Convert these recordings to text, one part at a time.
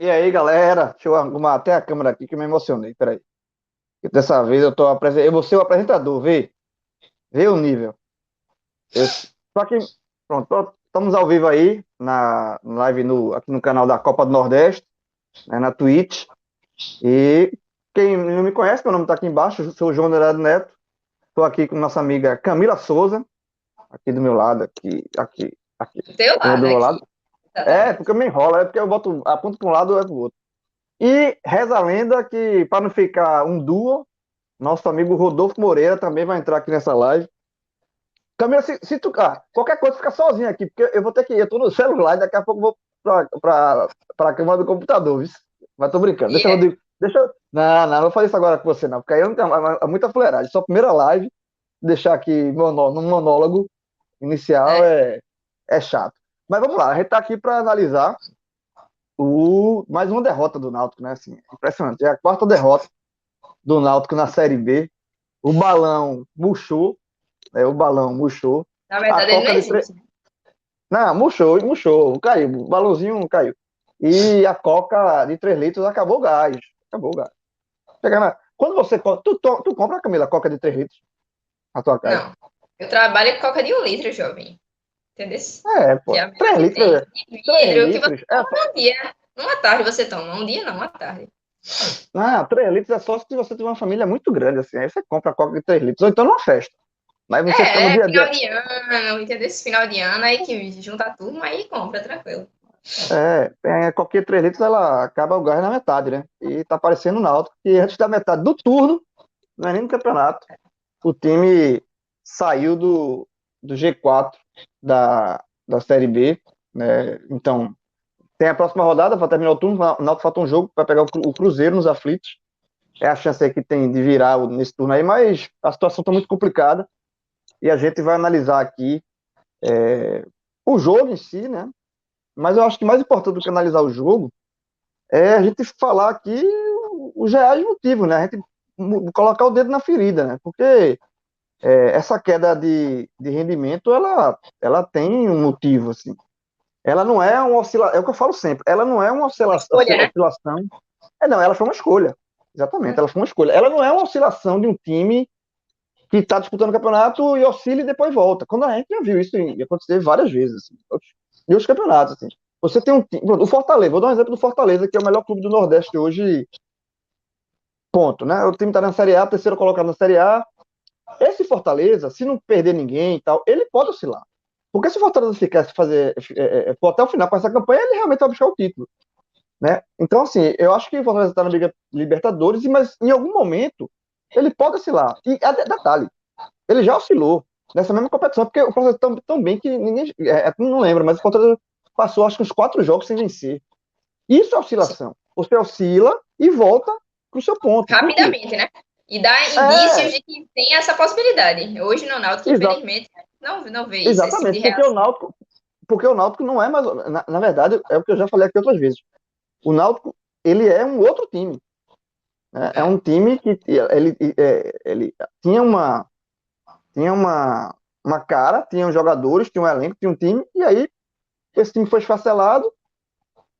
E aí, galera? Deixa eu arrumar até a câmera aqui que eu me emocionei. Peraí. Que dessa vez eu vou ser o apresentador, vê? Vê o nível. Só que, pronto, estamos ao vivo aí na live aqui no canal da Copa do Nordeste, né, na Twitch. E quem não me conhece, meu nome está aqui embaixo, eu sou o João Dourado Neto. Estou aqui com nossa amiga Camila Souza, aqui do meu lado, aqui, Do teu do lado meu aqui. lado. É, Exatamente. porque eu me enrolo, é porque eu boto a ponta para um lado e a para o outro. E reza a lenda que, para não ficar um duo, nosso amigo Rodolfo Moreira também vai entrar aqui nessa live. Camila, se tu. Qualquer coisa fica sozinho aqui, porque eu vou ter que ir. Eu tô no celular e daqui a pouco eu vou pra câmera do computador, viu? Mas tô brincando. E Deixa eu, é, Rodrigo. Deixa eu. Não vou fazer isso agora com você, não, porque aí eu não tenho é muita fuleiragem. Só a primeira live, deixar aqui no monólogo inicial né? é chato. Mas vamos lá, a gente tá aqui para analisar mais uma derrota do Náutico, né? Assim, impressionante. É a quarta derrota do Náutico na Série B. O balão murchou, né? O balão murchou. Na A verdade, ele não Coca de existe. Não, murchou, caiu, o balãozinho caiu. E a Coca de 3 litros acabou o gás. Acabou o gás. Quando você compra, tu compra, Camila, Coca de 3 litros na tua casa? Não. Eu trabalho com coca de 1 litro, jovem. Entendeu? É, Que pô. é a melhor 3 que litros, tem. De 3 vidro, que você litros. toma num dia. Numa tarde você toma. Um dia não, uma tarde. Não, 3 litros é só se você tiver uma família muito grande, assim. Aí você compra a Coca de 3 litros, ou então numa festa. Mas você fica no dia a Final dia. de ano, entendeu? Esse final de ano aí que junta a turma aí compra, tranquilo. A Coca de 3 litros, ela acaba o gás na metade, né? E tá parecendo o Náutico, que antes da metade do turno, não é nem no campeonato, o time saiu do G4 da Série B, né? Então, tem a próxima rodada, vai terminar o turno, o Náutico falta um jogo para pegar o Cruzeiro nos aflitos. É a chance aí que tem de virar nesse turno aí, mas a situação está muito complicada e a gente vai analisar aqui o jogo em si, né? Mas eu acho que mais importante do que analisar o jogo é a gente falar aqui os reais motivos, né? A gente colocar o dedo na ferida, né? Porque essa queda de rendimento, ela tem um motivo, assim. Ela não é uma oscilação, é o que eu falo sempre, ela não é uma Escolha, né? oscilação, não, ela foi uma escolha, exatamente, ela foi uma escolha. Ela não é uma oscilação de um time que está disputando o campeonato e oscila e depois volta. Quando a gente já viu isso acontecer várias vezes, assim, em outros campeonatos, assim. Você tem um time, o Fortaleza, vou dar um exemplo do Fortaleza, que é o melhor clube do Nordeste hoje, ponto, né? O time está na Série A, terceiro colocado na Série A. Esse Fortaleza, se não perder ninguém e tal, ele pode oscilar. Porque se o Fortaleza ficar for até o final com essa campanha, ele realmente vai buscar o título, né? Então, assim, eu acho que o Fortaleza está na Liga Libertadores, mas em algum momento ele pode oscilar. E detalhe, ele já oscilou nessa mesma competição, porque o Fortaleza tão bem que ninguém não lembra, mas o Fortaleza passou acho que uns 4 jogos sem vencer. Isso é Sim. oscilação. Você oscila e volta para o seu ponto. Por quê? Rapidamente, né? E dá indícios É, de que tem essa possibilidade. Hoje no Náutico, exa infelizmente, não vê isso, esse tipo de exatamente, reação. porque o Náutico não é mais, na verdade, é o que eu já falei aqui outras vezes. O Náutico, ele é um outro time, né? É É. um time que ele tinha uma cara, tinha os jogadores, tinha um elenco, tinha um time, e aí esse time foi esfacelado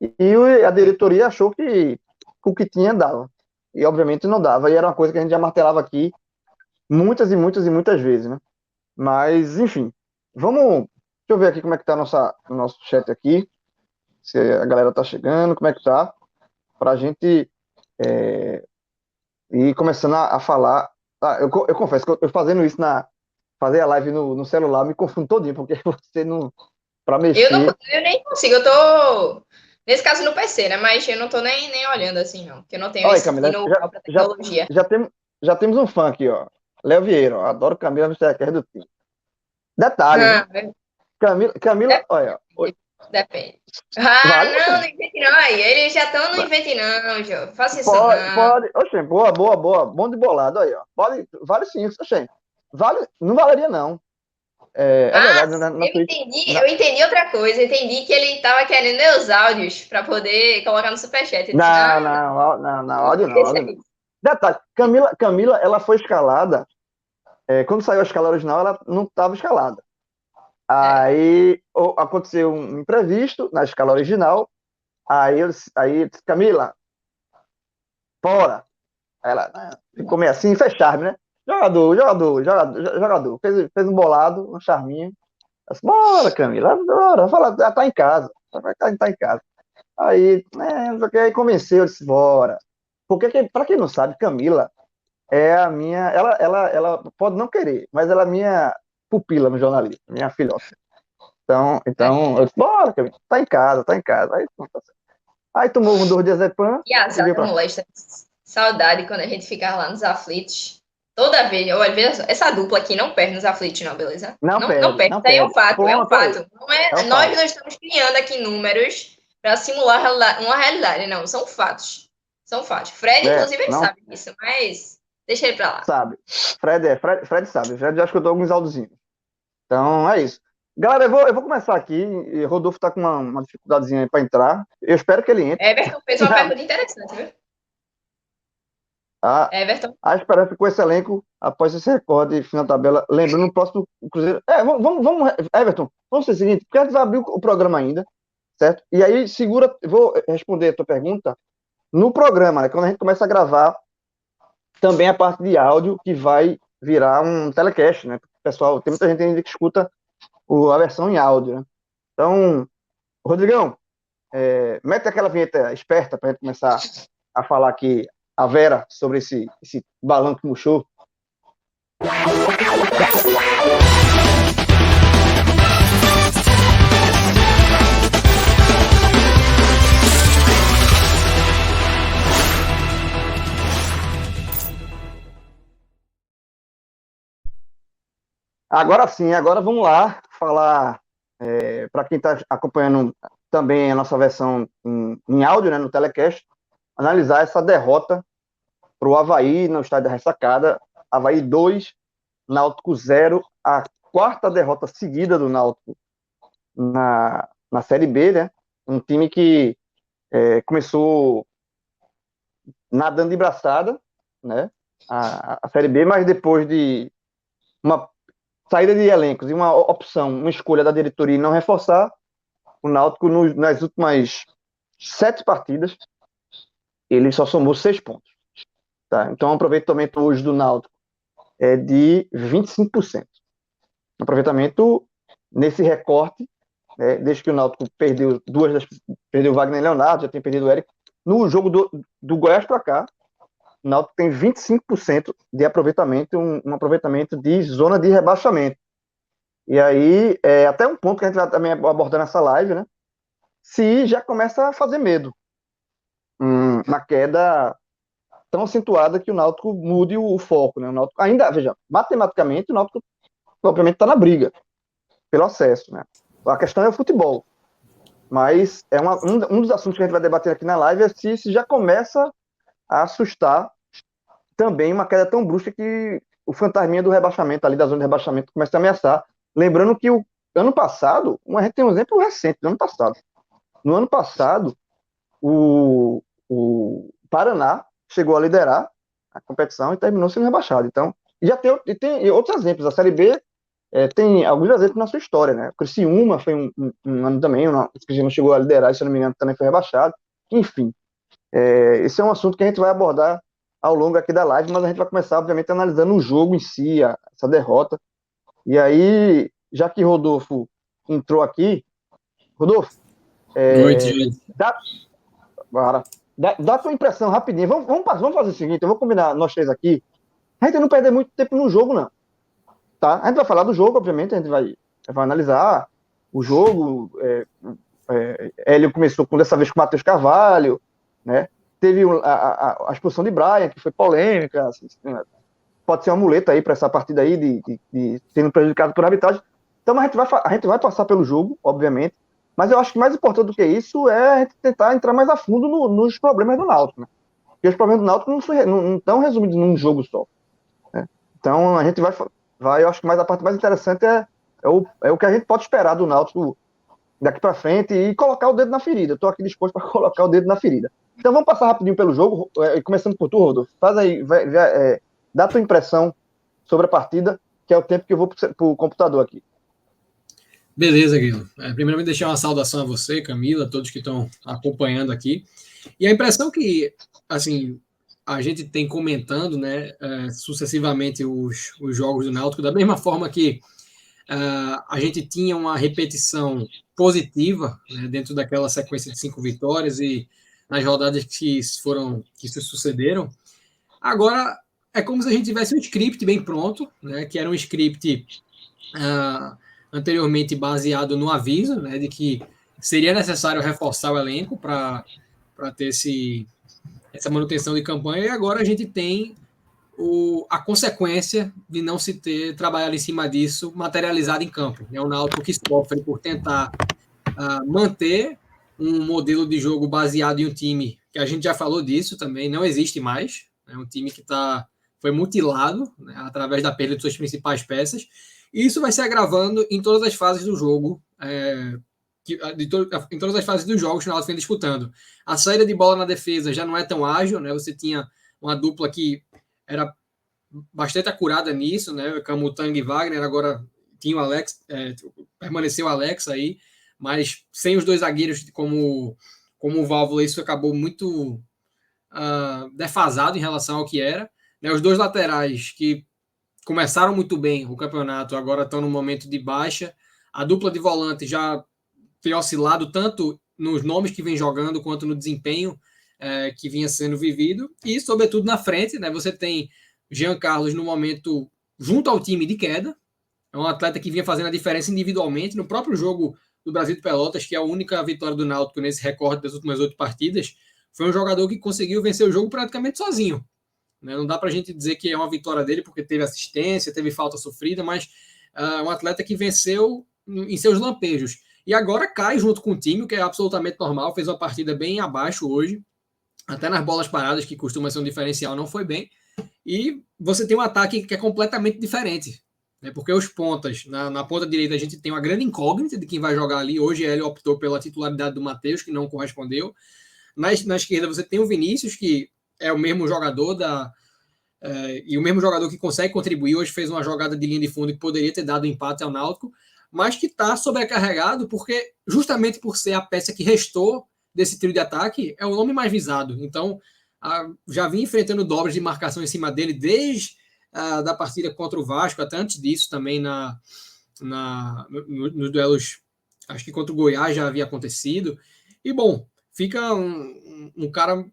e a diretoria achou que o que tinha dava. E obviamente não dava, e era uma coisa que a gente já martelava aqui muitas e muitas e muitas vezes, né? Mas, enfim, deixa eu ver aqui como é que tá o nosso chat aqui, se a galera tá chegando, como é que tá, pra gente ir começando a falar. Eu confesso que eu fazendo isso fazer a live no celular me confundo todinho, porque você não, pra Eu, não, mexer. eu nem consigo, eu tô. Nesse caso no PC, né? Mas eu não tô nem olhando assim, não. Porque eu não tenho Olha aí, esse tipo de Camila, know-how pra já, tecnologia. já, tem, já temos um fã aqui, ó. Léo Vieira, ó, adoro Camila Mister do time. Detalhe, viu? Ah, é. Camila, olha, Depende. Ah, vale, não, oxe, não invente não aí. Eles já estão no invente não, Jô. Faça isso não. pode, oxe, boa, bom de bolado aí, ó. Pode, vale sim, oxe, vale, não valeria não. É Ah, verdade, na Twitch, eu entendi outra coisa. Eu entendi que ele tava querendo ler os áudios para poder colocar no superchat. Eu disse, não, não, áudio não, deixa áudio não. aí. Detalhe, Camila, ela foi escalada, quando saiu a escala original, ela não estava escalada. É. Aí aconteceu um imprevisto na escala original, aí eu disse, Camila, fora. Aí ela ficou meio assim, fez charme, né? Jogador. Fez um bolado, um charminho. Eu disse, bora, Camila, bora, fala, ela tá em casa. Tá em casa. Aí, não sei o que, aí convenceu, eu disse, bora. Porque, pra quem não sabe, Camila é a minha. Ela pode não querer, mas ela é a minha pupila no jornalismo, minha filhota. Então eu disse, bora, Camila, tá em casa, tá em casa. Aí, pronto, tá certo. Aí tomou um 2 diazepam E e azar veio da pra cá. molesta. Saudade quando a gente ficava lá nos aflitos. Toda vez, olha, veja só, essa dupla aqui não perde nos aflitos, não, beleza? Não Não, não perde, perde. não Isso aí é um perde. fato, é um Pronto, aí. fato. É um Nós fato. não estamos criando aqui números para simular uma realidade, não. São fatos. São fatos. Fred, inclusive, ele Não sabe disso, mas deixa ele pra lá. sabe. Fred sabe. Fred já escutou alguns áudiozinhos. Então é isso. Galera, eu vou começar aqui. E Rodolfo tá com uma dificuldadezinha aí pra entrar. Eu espero que ele entre. Everton fez uma pergunta interessante, viu? A, Everton. a esperança com esse elenco, após esse recorde final da tabela, lembrando o próximo Cruzeiro. Everton, vamos fazer o seguinte, porque a gente vai abrir o programa ainda, certo? E aí, segura, vou responder a tua pergunta no programa, né? Quando a gente começa a gravar também a parte de áudio, que vai virar um telecast, né? Pessoal, tem muita gente ainda que escuta a versão em áudio, né? Então, Rodrigão, mete aquela vinheta esperta para a gente começar a falar aqui a Vera sobre esse balão que murchou. Agora sim, agora vamos lá falar para quem está acompanhando também a nossa versão em áudio, né, no telecast, analisar essa derrota para o Avaí no estádio da Ressacada. Avaí 2, Náutico 0, a quarta derrota seguida do Náutico na Série B, né? Um time que começou nadando de braçada, né? A Série B, mas depois de uma saída de elencos e uma opção, uma escolha da diretoria em não reforçar, o Náutico nas últimas 7 partidas ele só somou 6 pontos. Tá? Então o aproveitamento hoje do Náutico é de 25%. Aproveitamento nesse recorte, desde que o Náutico perdeu perdeu o Wagner Leonardo, já tem perdido o Eric. No jogo do Goiás para cá, o Náutico tem 25% de aproveitamento, um aproveitamento de zona de rebaixamento. E aí, até um ponto que a gente vai também abordar nessa live, né? Se já começa a fazer medo na queda tão acentuada que o Náutico mude o foco, né? O Náutico ainda, veja, matematicamente o Náutico obviamente está na briga pelo acesso, né? A questão é o futebol, mas um dos assuntos que a gente vai debater aqui na live é se já começa a assustar também uma queda tão brusca que o fantasminha do rebaixamento, ali da zona de rebaixamento, começa a ameaçar. Lembrando que o ano passado, a gente tem um exemplo recente do ano passado. No ano passado, o Paraná chegou a liderar a competição e terminou sendo rebaixado. Então, já tem outros exemplos. A Série B tem alguns exemplos na sua história, né? O Criciúma foi um ano também, o Criciúma chegou a liderar, se eu não me engano, também foi rebaixado. Enfim, esse é um assunto que a gente vai abordar ao longo aqui da live, mas a gente vai começar, obviamente, analisando o jogo em si, essa derrota. E aí, já que Rodolfo entrou aqui, Rodolfo, Noite, gente. dá, dá tua impressão rapidinho. Vamos fazer o seguinte, eu vou combinar nós três aqui, a gente não perder muito tempo no jogo, não. Tá? A gente vai falar do jogo, obviamente, a gente vai analisar o jogo. Hélio começou dessa vez com o Matheus Carvalho, né? Teve a expulsão de Brian, que foi polêmica, assim, pode ser uma muleta aí para essa partida aí de sendo prejudicado por arbitragem. Então a gente vai passar pelo jogo, obviamente, mas eu acho que mais importante do que isso é a gente tentar entrar mais a fundo nos problemas do Náutico, né? Porque os problemas do Náutico não estão resumidos num jogo só, né? Então a gente eu acho que mais a parte mais interessante é o que a gente pode esperar do Náutico daqui para frente e colocar o dedo na ferida. Eu estou aqui disposto para colocar o dedo na ferida. Então vamos passar rapidinho pelo jogo, começando por tu, Rodolfo. Faz aí, dá a tua impressão sobre a partida, que é o tempo que eu vou para o computador aqui. Beleza, Guilherme. Primeiramente, deixar uma saudação a você, Camila, todos que estão acompanhando aqui. E a impressão que, assim, a gente tem comentando, né, sucessivamente os jogos do Náutico, da mesma forma que a gente tinha uma repetição positiva, né, dentro daquela sequência de 5 vitórias e nas rodadas que se sucederam. Agora, é como se a gente tivesse um script bem pronto, né, que era um script anteriormente baseado no aviso, né, de que seria necessário reforçar o elenco para ter essa manutenção de campanha, e agora a gente tem a consequência de não se ter trabalhado em cima disso materializado em campo. É o Náutico que sofre por tentar manter um modelo de jogo baseado em um time que a gente já falou disso também, não existe mais. É um time que foi mutilado, né, através da perda de suas principais peças. E isso vai se agravando em todas as fases do jogo, em todas as fases dos jogos que o Náutico vem disputando. A saída de bola na defesa já não é tão ágil, né? Você tinha uma dupla que era bastante acurada nisso, né? Camutanga e Wagner, agora tinha o Alex, permaneceu o Alex aí, mas sem os dois zagueiros como válvula, isso acabou muito defasado em relação ao que era. Né? Os dois laterais que começaram muito bem o campeonato, agora estão no momento de baixa. A dupla de volante já tem oscilado tanto nos nomes que vem jogando quanto no desempenho que vinha sendo vivido. E, sobretudo, na frente, né, você tem Jean Carlos no momento junto ao time de queda. É um atleta que vinha fazendo a diferença individualmente. No próprio jogo do Brasil de Pelotas, que é a única vitória do Náutico nesse recorde das últimas 8 partidas, foi um jogador que conseguiu vencer o jogo praticamente sozinho. Não dá para a gente dizer que é uma vitória dele porque teve assistência, teve falta sofrida, mas um atleta que venceu em seus lampejos. E agora cai junto com o time, o que é absolutamente normal. Fez uma partida bem abaixo hoje, até nas bolas paradas, que costuma ser um diferencial, não foi bem. E você tem um ataque que é completamente diferente. Né? Porque os pontas, na ponta direita, a gente tem uma grande incógnita de quem vai jogar ali. Hoje ele optou pela titularidade do Matheus, que não correspondeu. Na esquerda você tem o Vinícius, que é o mesmo jogador e o mesmo jogador que consegue contribuir. Hoje fez uma jogada de linha de fundo que poderia ter dado empate ao Náutico, mas que está sobrecarregado porque, justamente por ser a peça que restou desse trio de ataque, é o nome mais visado. Então, já vinha enfrentando dobras de marcação em cima dele desde da partida contra o Vasco, até antes disso também nos duelos, acho que contra o Goiás já havia acontecido. E, bom, fica um cara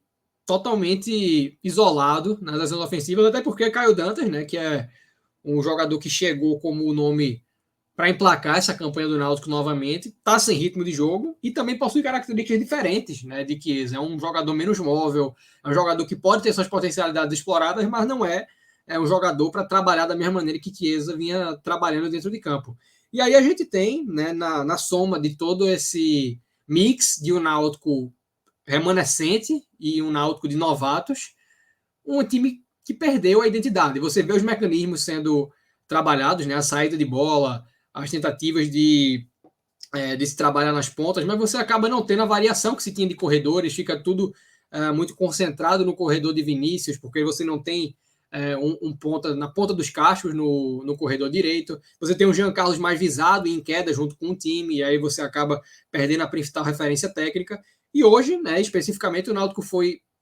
totalmente isolado nas ações ofensivas, até porque Caio Dantas, né, que é um jogador que chegou como o nome para emplacar essa campanha do Náutico novamente, está sem ritmo de jogo e também possui características diferentes, né, de Chiesa. É um jogador menos móvel, é um jogador que pode ter suas potencialidades exploradas, mas não é um jogador para trabalhar da mesma maneira que Chiesa vinha trabalhando dentro de campo. E aí a gente tem, né, na soma de todo esse mix de um Náutico remanescente e um Náutico de novatos, um time que perdeu a identidade. Você vê os mecanismos sendo trabalhados, né, a saída de bola, as tentativas de se trabalhar nas pontas, mas você acaba não tendo a variação que se tinha de corredores, fica tudo muito concentrado no corredor de Vinícius, porque você não tem um ponta na ponta dos cachos no corredor direito, você tem o Jean Carlos mais visado e em queda junto com o time, e aí você acaba perdendo a principal referência técnica. E hoje, né, especificamente, o Náutico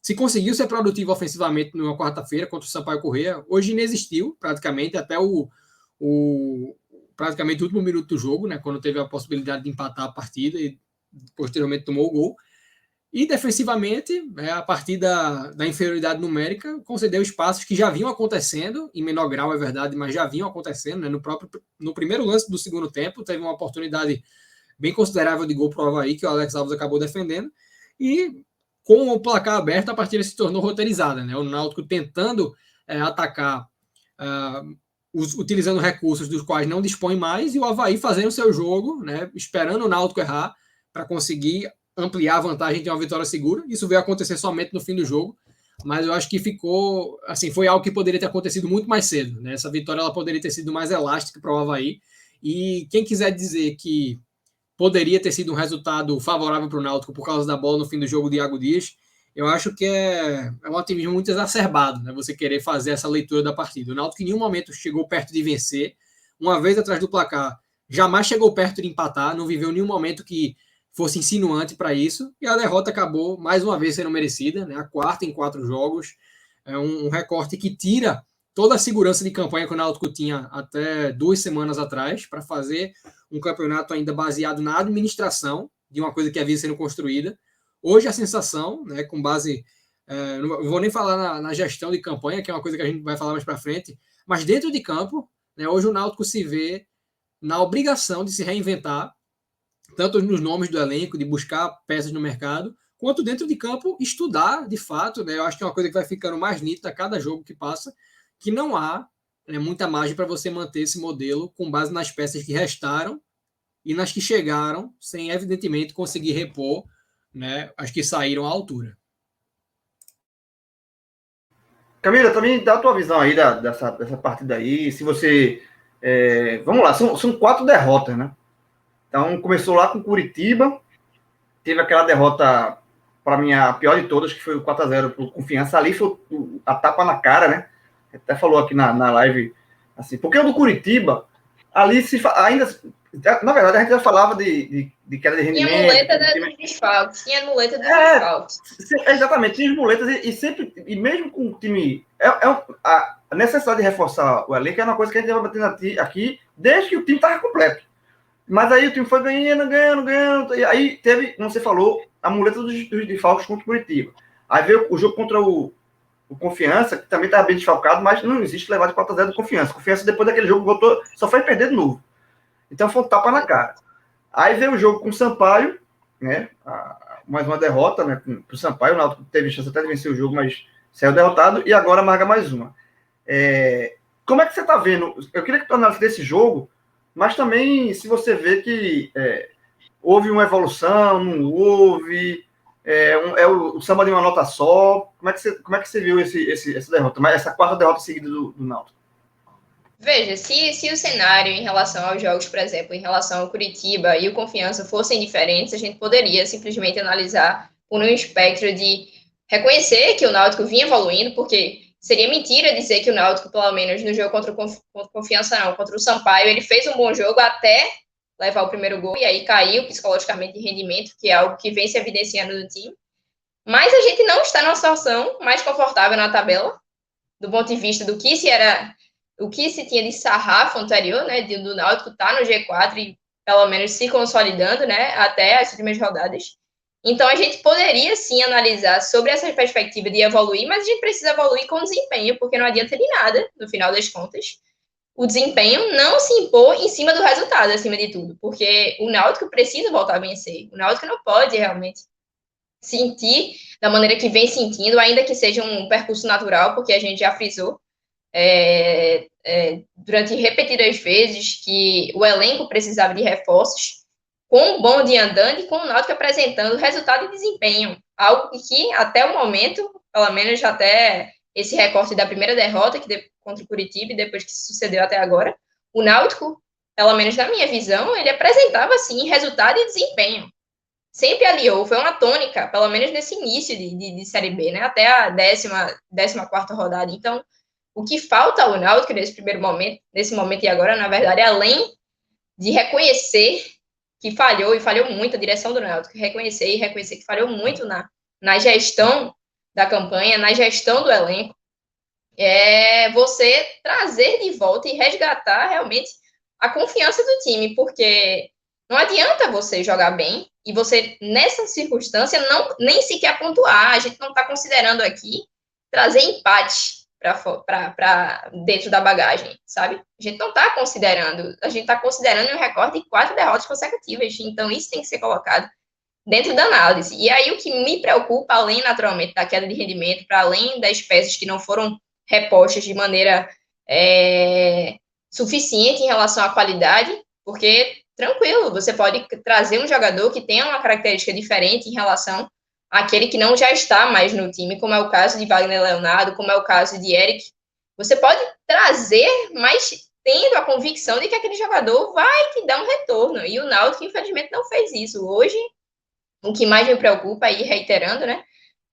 se conseguiu ser produtivo ofensivamente numa quarta-feira contra o Sampaio Corrêa, hoje inexistiu praticamente até praticamente o último minuto do jogo, né, quando teve a possibilidade de empatar a partida e posteriormente tomou o gol. E defensivamente, a partir da inferioridade numérica, concedeu espaços que já vinham acontecendo, em menor grau é verdade, mas já vinham acontecendo. Né? No primeiro lance do segundo tempo, teve uma oportunidade bem considerável de gol para o Avaí, que o Alex Alves acabou defendendo. E com o placar aberto, a partida se tornou roteirizada. Né? O Náutico tentando atacar utilizando recursos dos quais não dispõe mais, e o Avaí fazendo o seu jogo, né, esperando o Náutico errar para conseguir ampliar a vantagem de uma vitória segura. Isso veio acontecer somente no fim do jogo, mas eu acho que ficou, assim, foi algo que poderia ter acontecido muito mais cedo, né? Essa vitória ela poderia ter sido mais elástica para o Avaí, e quem quiser dizer que poderia ter sido um resultado favorável para o Náutico por causa da bola no fim do jogo de Iago Dias, eu acho que é um otimismo muito exacerbado, né? Você querer fazer essa leitura da partida. O Náutico em nenhum momento chegou perto de vencer, uma vez atrás do placar, jamais chegou perto de empatar, não viveu nenhum momento que fosse insinuante para isso, e a derrota acabou mais uma vez sendo merecida, né? A quarta em 4 jogos, é um recorte que tira toda a segurança de campanha que o Náutico tinha até 2 semanas atrás, para fazer um campeonato ainda baseado na administração de uma coisa que havia sendo construída. Hoje a sensação, né, com base, não vou nem falar na gestão de campanha, que é uma coisa que a gente vai falar mais para frente, mas dentro de campo, né, hoje o Náutico se vê na obrigação de se reinventar, tanto nos nomes do elenco, de buscar peças no mercado, quanto dentro de campo estudar, de fato, né, eu acho que é uma coisa que vai ficando mais nítida a cada jogo que passa, que não há, né, muita margem para você manter esse modelo com base nas peças que restaram e nas que chegaram, sem evidentemente conseguir repor, né, as que saíram à altura. Camila, também dá a tua visão aí dessa partida aí. Se você. Vamos lá, são 4 derrotas, né? Então, começou lá com Curitiba, teve aquela derrota, para mim, a pior de todas, que foi o 4-0 pro Confiança. Ali foi a tapa na cara, né? Até falou aqui na live, assim, porque o do Curitiba, ali ainda. Na verdade, a gente já falava de queda de rendimento. Tinha muleta dos desfalques. Tinha muleta dos desfalques. Exatamente, tinha as muletas e sempre, e mesmo com o time. A necessidade de reforçar o elenco é uma coisa que a gente vai batendo aqui desde que o time estava completo. Mas aí o time foi ganhando. E aí teve, como você falou, a muleta dos desfalques contra o Curitiba. Aí veio o jogo contra o Confiança, que também estava bem desfalcado, mas não existe levar de 4-0 do Confiança. Confiança, depois daquele jogo, voltou, só foi perder de novo. Então foi um tapa na cara. Aí veio o jogo com o Sampaio, né? Mais uma derrota, né? Para o Sampaio. O Náutico teve chance até de vencer o jogo, mas saiu derrotado. E agora marca mais uma. Como é que você está vendo? Eu queria que tu análise desse jogo, mas também se você vê que houve uma evolução, não houve, o samba de uma nota só. Como é que você viu essa derrota? Essa quarta derrota seguida do Náutico? Veja, se o cenário em relação aos jogos, por exemplo, em relação ao Curitiba e o Confiança fossem diferentes, a gente poderia simplesmente analisar por um espectro de reconhecer que o Náutico vinha evoluindo, porque seria mentira dizer que o Náutico, pelo menos no jogo contra o Confiança, não, contra o Sampaio, ele fez um bom jogo até levar o primeiro gol, e aí caiu psicologicamente de rendimento, que é algo que vem se evidenciando no time. Mas a gente não está numa situação mais confortável na tabela, do ponto de vista do que se tinha de sarrafo anterior, né, do Náutico estar no G4 e pelo menos se consolidando, né, até as últimas rodadas. Então, a gente poderia, sim, analisar sobre essa perspectiva de evoluir, mas a gente precisa evoluir com desempenho, porque não adianta de nada, no final das contas, o desempenho não se impor em cima do resultado, acima de tudo, porque o Náutico precisa voltar a vencer. O Náutico não pode realmente sentir da maneira que vem sentindo, ainda que seja um percurso natural, porque a gente já frisou durante repetidas vezes que o elenco precisava de reforços, com o bonde andando e com o Náutico apresentando resultado e desempenho, algo que até o momento, pelo menos até esse recorte da primeira derrota contra o Curitiba e depois que se sucedeu até agora, o Náutico, pelo menos na minha visão, ele apresentava sim resultado e desempenho. Sempre aliou, foi uma tônica, pelo menos nesse início de Série B, né? Até a 14ª rodada. Então, o que falta ao Náutico nesse momento e agora, na verdade, além de reconhecer que falhou, e falhou muito a direção do Náutico, reconhecer que falhou muito na gestão da campanha, na gestão do elenco, você trazer de volta e resgatar realmente a confiança do time, porque não adianta você jogar bem e você, nessa circunstância, nem sequer pontuar. A gente não está considerando aqui trazer empate para dentro da bagagem, sabe? A gente não está considerando, a gente está considerando um recorde de 4 derrotas consecutivas, então isso tem que ser colocado dentro da análise. E aí o que me preocupa, além naturalmente da queda de rendimento, para além das peças que não foram repostas de maneira suficiente em relação à qualidade, porque, tranquilo, você pode trazer um jogador que tenha uma característica diferente em relação àquele que não já está mais no time, como é o caso de Wagner Leonardo, como é o caso de Eric. Você pode trazer, mas tendo a convicção de que aquele jogador vai te dar um retorno. E o Náutico, infelizmente, não fez isso. Hoje, o que mais me preocupa, aí reiterando, né,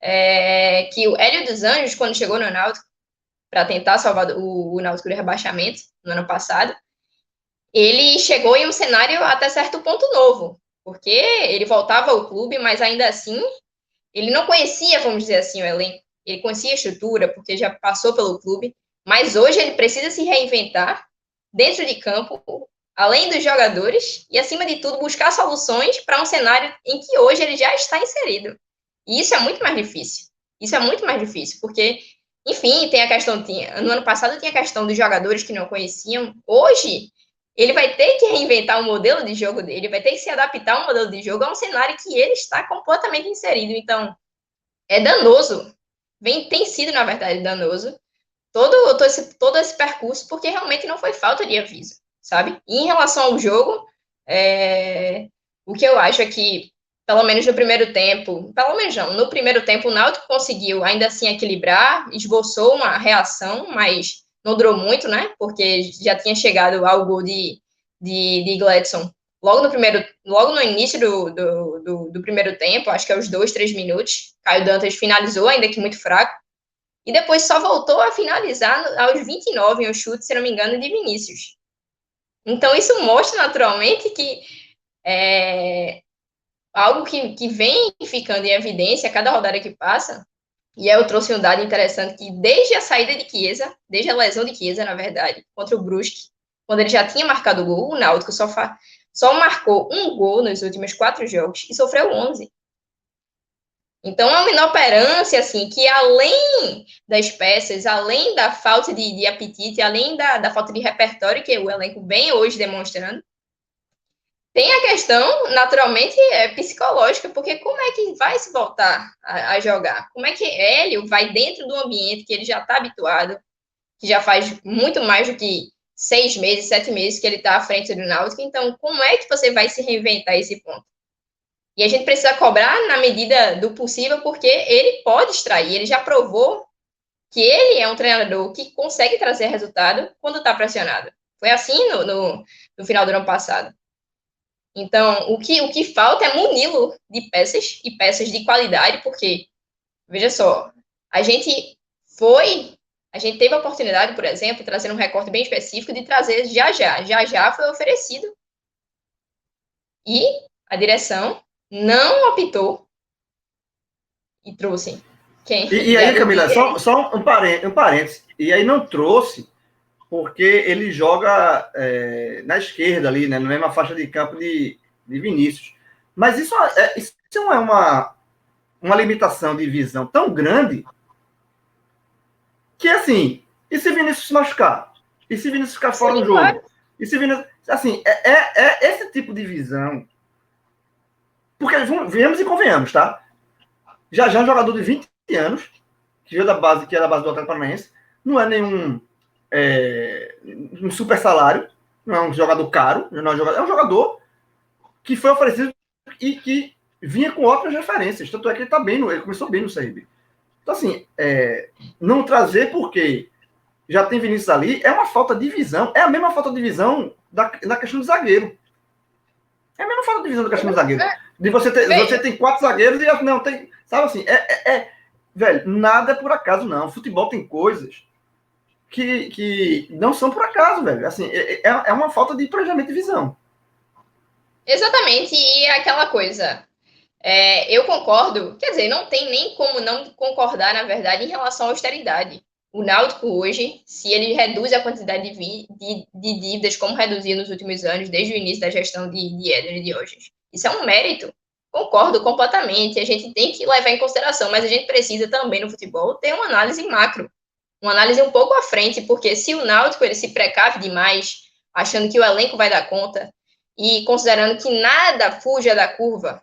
é que o Hélio dos Anjos, quando chegou no Náutico, para tentar salvar o Náutico do rebaixamento, no ano passado, ele chegou em um cenário até certo ponto novo, porque ele voltava ao clube, mas ainda assim, ele não conhecia, vamos dizer assim, o elenco. Ele conhecia a estrutura, porque já passou pelo clube, mas hoje ele precisa se reinventar dentro de campo, além dos jogadores, e acima de tudo, buscar soluções para um cenário em que hoje ele já está inserido. E isso é muito mais difícil. Isso é muito mais difícil, porque, enfim, tem a questão, no ano passado tinha a questão dos jogadores que não conheciam. Hoje, ele vai ter que reinventar o modelo de jogo dele, vai ter que se adaptar ao modelo de jogo a um cenário que ele está completamente inserido. Então, é danoso. Tem sido, na verdade, danoso todo esse percurso, porque realmente não foi falta de aviso, sabe? E em relação ao jogo, o que eu acho é que, pelo menos no primeiro tempo, pelo menos não, no primeiro tempo o Náutico conseguiu ainda assim equilibrar, esboçou uma reação, mas não durou muito, né? Porque já tinha chegado ao gol de Gladson logo no início do primeiro tempo, acho que é os 2, 3 minutos. Caio Dantas finalizou, ainda que muito fraco, e depois só voltou a finalizar aos 29 em um chute, se não me engano, de Vinícius. Então, isso mostra naturalmente que algo que vem ficando em evidência a cada rodada que passa, e eu trouxe um dado interessante que desde a saída de Chiesa, desde a lesão de Chiesa, na verdade, contra o Brusque, quando ele já tinha marcado o gol, o Náutico só marcou um gol nos últimos 4 jogos e sofreu 11. Então, é uma inoperância, assim, que além das peças, além da falta de apetite, além da falta de repertório que o elenco vem hoje demonstrando, tem a questão, naturalmente, psicológica, porque como é que vai se voltar a jogar? Como é que Hélio vai dentro do ambiente que ele já está habituado, que já faz muito mais do que 6 meses, 7 meses que ele está à frente do Náutico? Então, como é que você vai se reinventar esse ponto? E a gente precisa cobrar na medida do possível, porque ele pode extrair, ele já provou que ele é um treinador que consegue trazer resultado quando está pressionado. Foi assim no final do ano passado. Então, o que falta é muni-lo de peças, e peças de qualidade, porque, veja só, a gente teve a oportunidade, por exemplo, trazendo um recorte bem específico, de trazer Já foi oferecido. E a direção não optou e trouxe quem? E aí, Camila, só um parênteses. E aí não trouxe porque ele joga na esquerda ali, né, na mesma faixa de campo de Vinícius. Mas isso não é uma limitação de visão tão grande que, assim, e se Vinícius se machucar? E se Vinícius ficar fora do jogo? Claro. E se Vinícius... Assim, esse tipo de visão... Porque venhamos e convenhamos, tá? Já é um jogador de 20 anos, que é da base do Atlético Paranaense, não é nenhum um super salário, não é um jogador caro, é um jogador que foi oferecido e que vinha com ótimas referências, tanto é que ele começou bem no CRB. Então, assim, não trazer porque já tem Vinícius ali é uma falta de visão, é a mesma falta de visão da questão do zagueiro. É a mesma falta de visão da questão do zagueiro. De você tem 4 zagueiros e não tem, sabe assim, velho, nada é por acaso, não. Futebol tem coisas que não são por acaso, velho. Assim, é uma falta de planejamento de visão. Exatamente, e aquela coisa, eu concordo, quer dizer, não tem nem como não concordar, na verdade, em relação à austeridade. O Náutico hoje, se ele reduz a quantidade de dívidas como reduziu nos últimos anos, desde o início da gestão de Éder e de hoje, isso é um mérito. Concordo completamente, a gente tem que levar em consideração, mas a gente precisa também no futebol ter uma análise macro, uma análise um pouco à frente, porque se o Náutico ele se precave demais, achando que o elenco vai dar conta, e considerando que nada fuja da curva,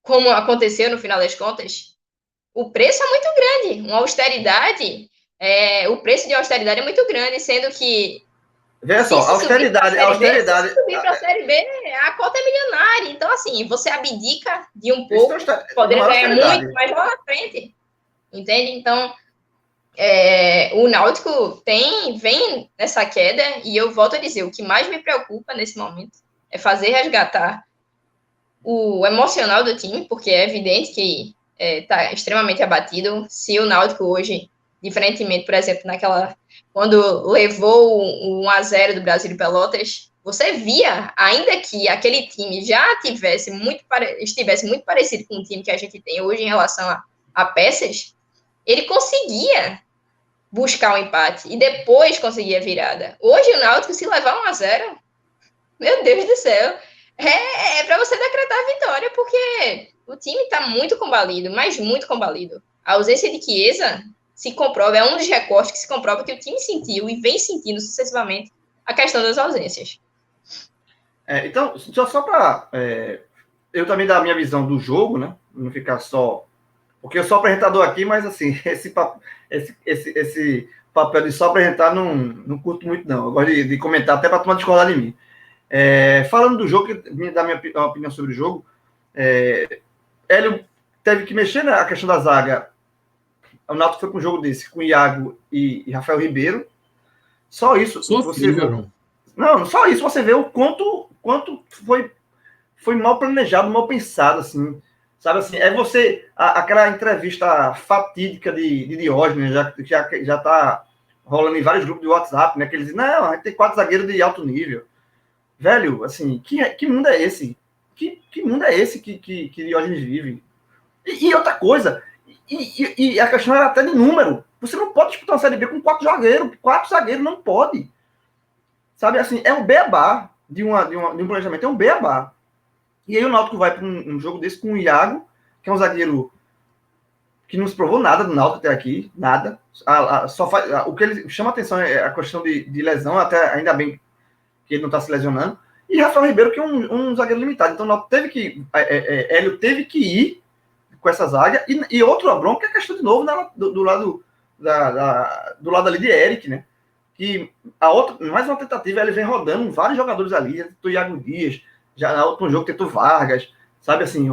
como aconteceu no final das contas, o preço é muito grande. O preço de austeridade é muito grande, sendo que Veja só, Se austeridade. Se subir para a Série B, a cota é milionária. Então, assim, você abdica de um pouco, poderia ganhar muito, mas lá na frente. Entende? Então, o Náutico vem nessa queda, e eu volto a dizer, o que mais me preocupa nesse momento é fazer resgatar o emocional do time, porque é evidente que está extremamente abatido. Se o Náutico hoje, diferentemente, por exemplo, quando levou o 1-0 do Brasil de Pelotas, você via, ainda que aquele time já estivesse muito parecido com o time que a gente tem hoje em relação a peças, ele conseguia buscar um empate e depois conseguir a virada. Hoje o Náutico, se levar 1-0, meu Deus do céu, é para você decretar a vitória, porque o time está muito combalido, mas muito combalido. A ausência de Chiesa se comprova, é um dos recortes que se comprova que o time sentiu e vem sentindo sucessivamente a questão das ausências. Então, só para eu também dar a minha visão do jogo, né? Não ficar só... Porque eu sou apresentador aqui, mas assim, esse papel de só apresentar não curto muito, não. Eu gosto de comentar até para a turma discordar de mim. Falando do jogo, da minha opinião sobre o jogo, Hélio teve que mexer na questão da zaga. O Náutico foi para um jogo desse com Iago e Rafael Ribeiro. Só isso. Não, só isso você vê o quanto foi mal planejado, mal pensado, assim. Sabe assim, aquela entrevista fatídica de Diógenes, já tá rolando em vários grupos de WhatsApp, né? Que eles dizem, não, a gente tem 4 zagueiros de alto nível. Velho, assim, que mundo é esse? Que mundo é esse que Diógenes vive? E outra coisa, e a questão era até de número. Você não pode disputar uma Série B com 4 zagueiros. 4 zagueiros não pode. Sabe assim, é um beabá de um planejamento, é um beabá. E aí o Náutico vai para um jogo desse com o Iago, que é um zagueiro que não se provou nada do Náutico até aqui, nada. O que ele chama atenção é a questão de lesão, até ainda bem que ele não está se lesionando. E Rafael Ribeiro, que é um zagueiro limitado. Então o Náutico Hélio teve que ir com essa zaga. E outro bronca é a questão de novo do lado ali de Eric, né? Que mais uma tentativa, ele vem rodando vários jogadores ali, tentou Iago Dias, já no último jogo tentou Vargas, sabe assim,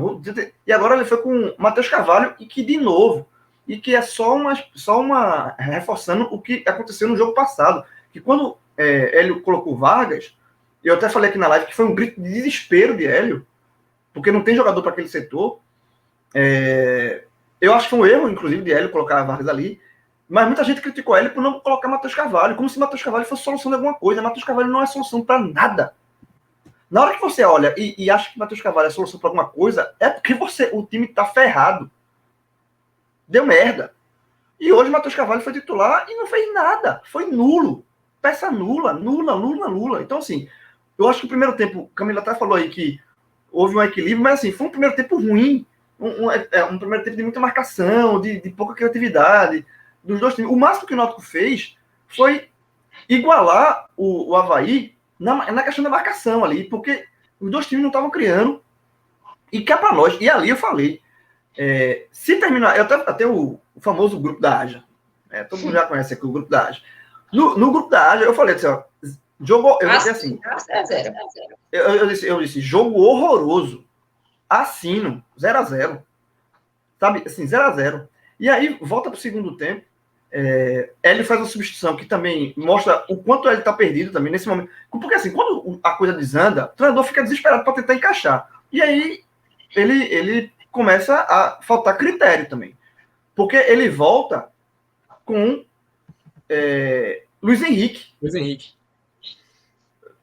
e agora ele foi com Matheus Carvalho, e que de novo, e que é só uma reforçando o que aconteceu no jogo passado, que quando Hélio colocou Vargas, eu até falei aqui na live que foi um grito de desespero de Hélio, porque não tem jogador para aquele setor. Eu acho que foi um erro, inclusive, de Hélio colocar Vargas ali, mas muita gente criticou ele por não colocar Matheus Carvalho, como se Matheus Carvalho fosse solução de alguma coisa. Matheus Carvalho não é solução para nada. Na hora que você olha e acha que Matheus Carvalho é solução para alguma coisa, é porque o time está ferrado. Deu merda. E hoje Matheus Carvalho foi titular e não fez nada. Foi nulo. Peça nula. Então, assim, eu acho que o primeiro tempo, Camila até falou aí que houve um equilíbrio, mas assim, foi um primeiro tempo ruim. Um primeiro tempo de muita marcação, de pouca criatividade dos dois times. O máximo que o Náutico fez foi igualar o Avaí na questão da marcação ali, porque os dois times não estavam criando, e cá para nós, e ali eu falei, se terminar, até o famoso grupo da Aja, todo mundo já conhece aqui o grupo da Aja, no grupo da Aja, eu falei assim, ó, eu disse assim, eu disse, jogo horroroso, assino, 0-0, sabe, assim, 0-0, e aí volta para o segundo tempo, ele faz uma substituição que também mostra o quanto ele está perdido também nesse momento. Porque assim, quando a coisa desanda, o treinador fica desesperado para tentar encaixar. E aí ele começa a faltar critério também. Porque ele volta com Luiz Henrique.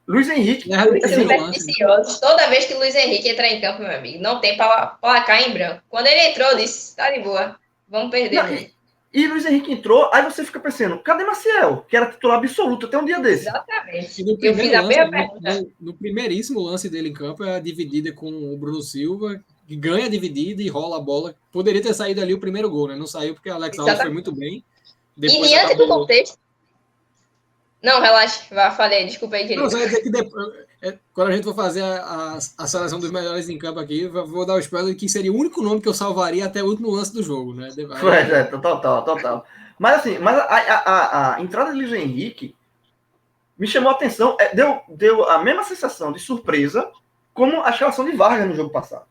Supersticiosos. Toda vez que o Luiz Henrique entra em campo, meu amigo, não tem placar em branco. Quando ele entrou, eu disse, tá de boa, vamos perder. E Luiz Henrique entrou, aí você fica pensando, cadê Maciel? Que era titular absoluto até um dia desse. Exatamente. Eu fiz a mesma pergunta. No primeiríssimo lance dele em campo, é a dividida com o Bruno Silva, que ganha a dividida e rola a bola. Poderia ter saído ali o primeiro gol, né? Não saiu porque o Alex Alves foi muito bem. Depois e diante do contexto... Não, relaxa. Falei, desculpa aí, querido. Não, só ia dizer que depois, quando a gente for fazer a seleção dos melhores em campo aqui, vou dar o spoiler que seria o único nome que eu salvaria até o último lance do jogo, né? Total. Mas assim, a entrada de Luiz Henrique me chamou a atenção, deu a mesma sensação de surpresa como a escalação de Vargas no jogo passado.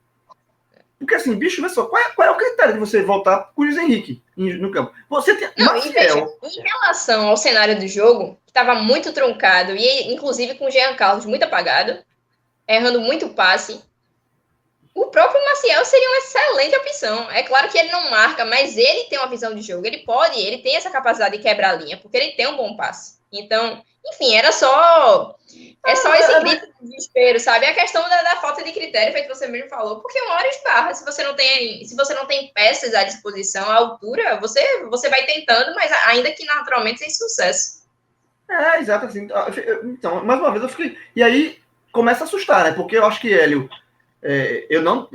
Porque assim, bicho, vê só, qual é o critério de você voltar com o Luiz Henrique no campo? Você tem Não, e veja, em relação ao cenário do jogo, que estava muito truncado, e inclusive com o Jean Carlos muito apagado, errando muito passe, o próprio Maciel seria uma excelente opção. É claro que ele não marca, mas ele tem uma visão de jogo. Ele tem essa capacidade de quebrar a linha, porque ele tem um bom passe. Então, enfim, era só... É só esse grito de desespero, sabe? É a questão da falta de critério, feito você mesmo falou, porque uma hora esbarra. Se você não tem peças à disposição, à altura, você vai tentando, mas ainda que naturalmente sem sucesso. Exato, assim. Então, mais uma vez eu fiquei... E aí começa a assustar, né? Porque eu acho que Hélio... eu não...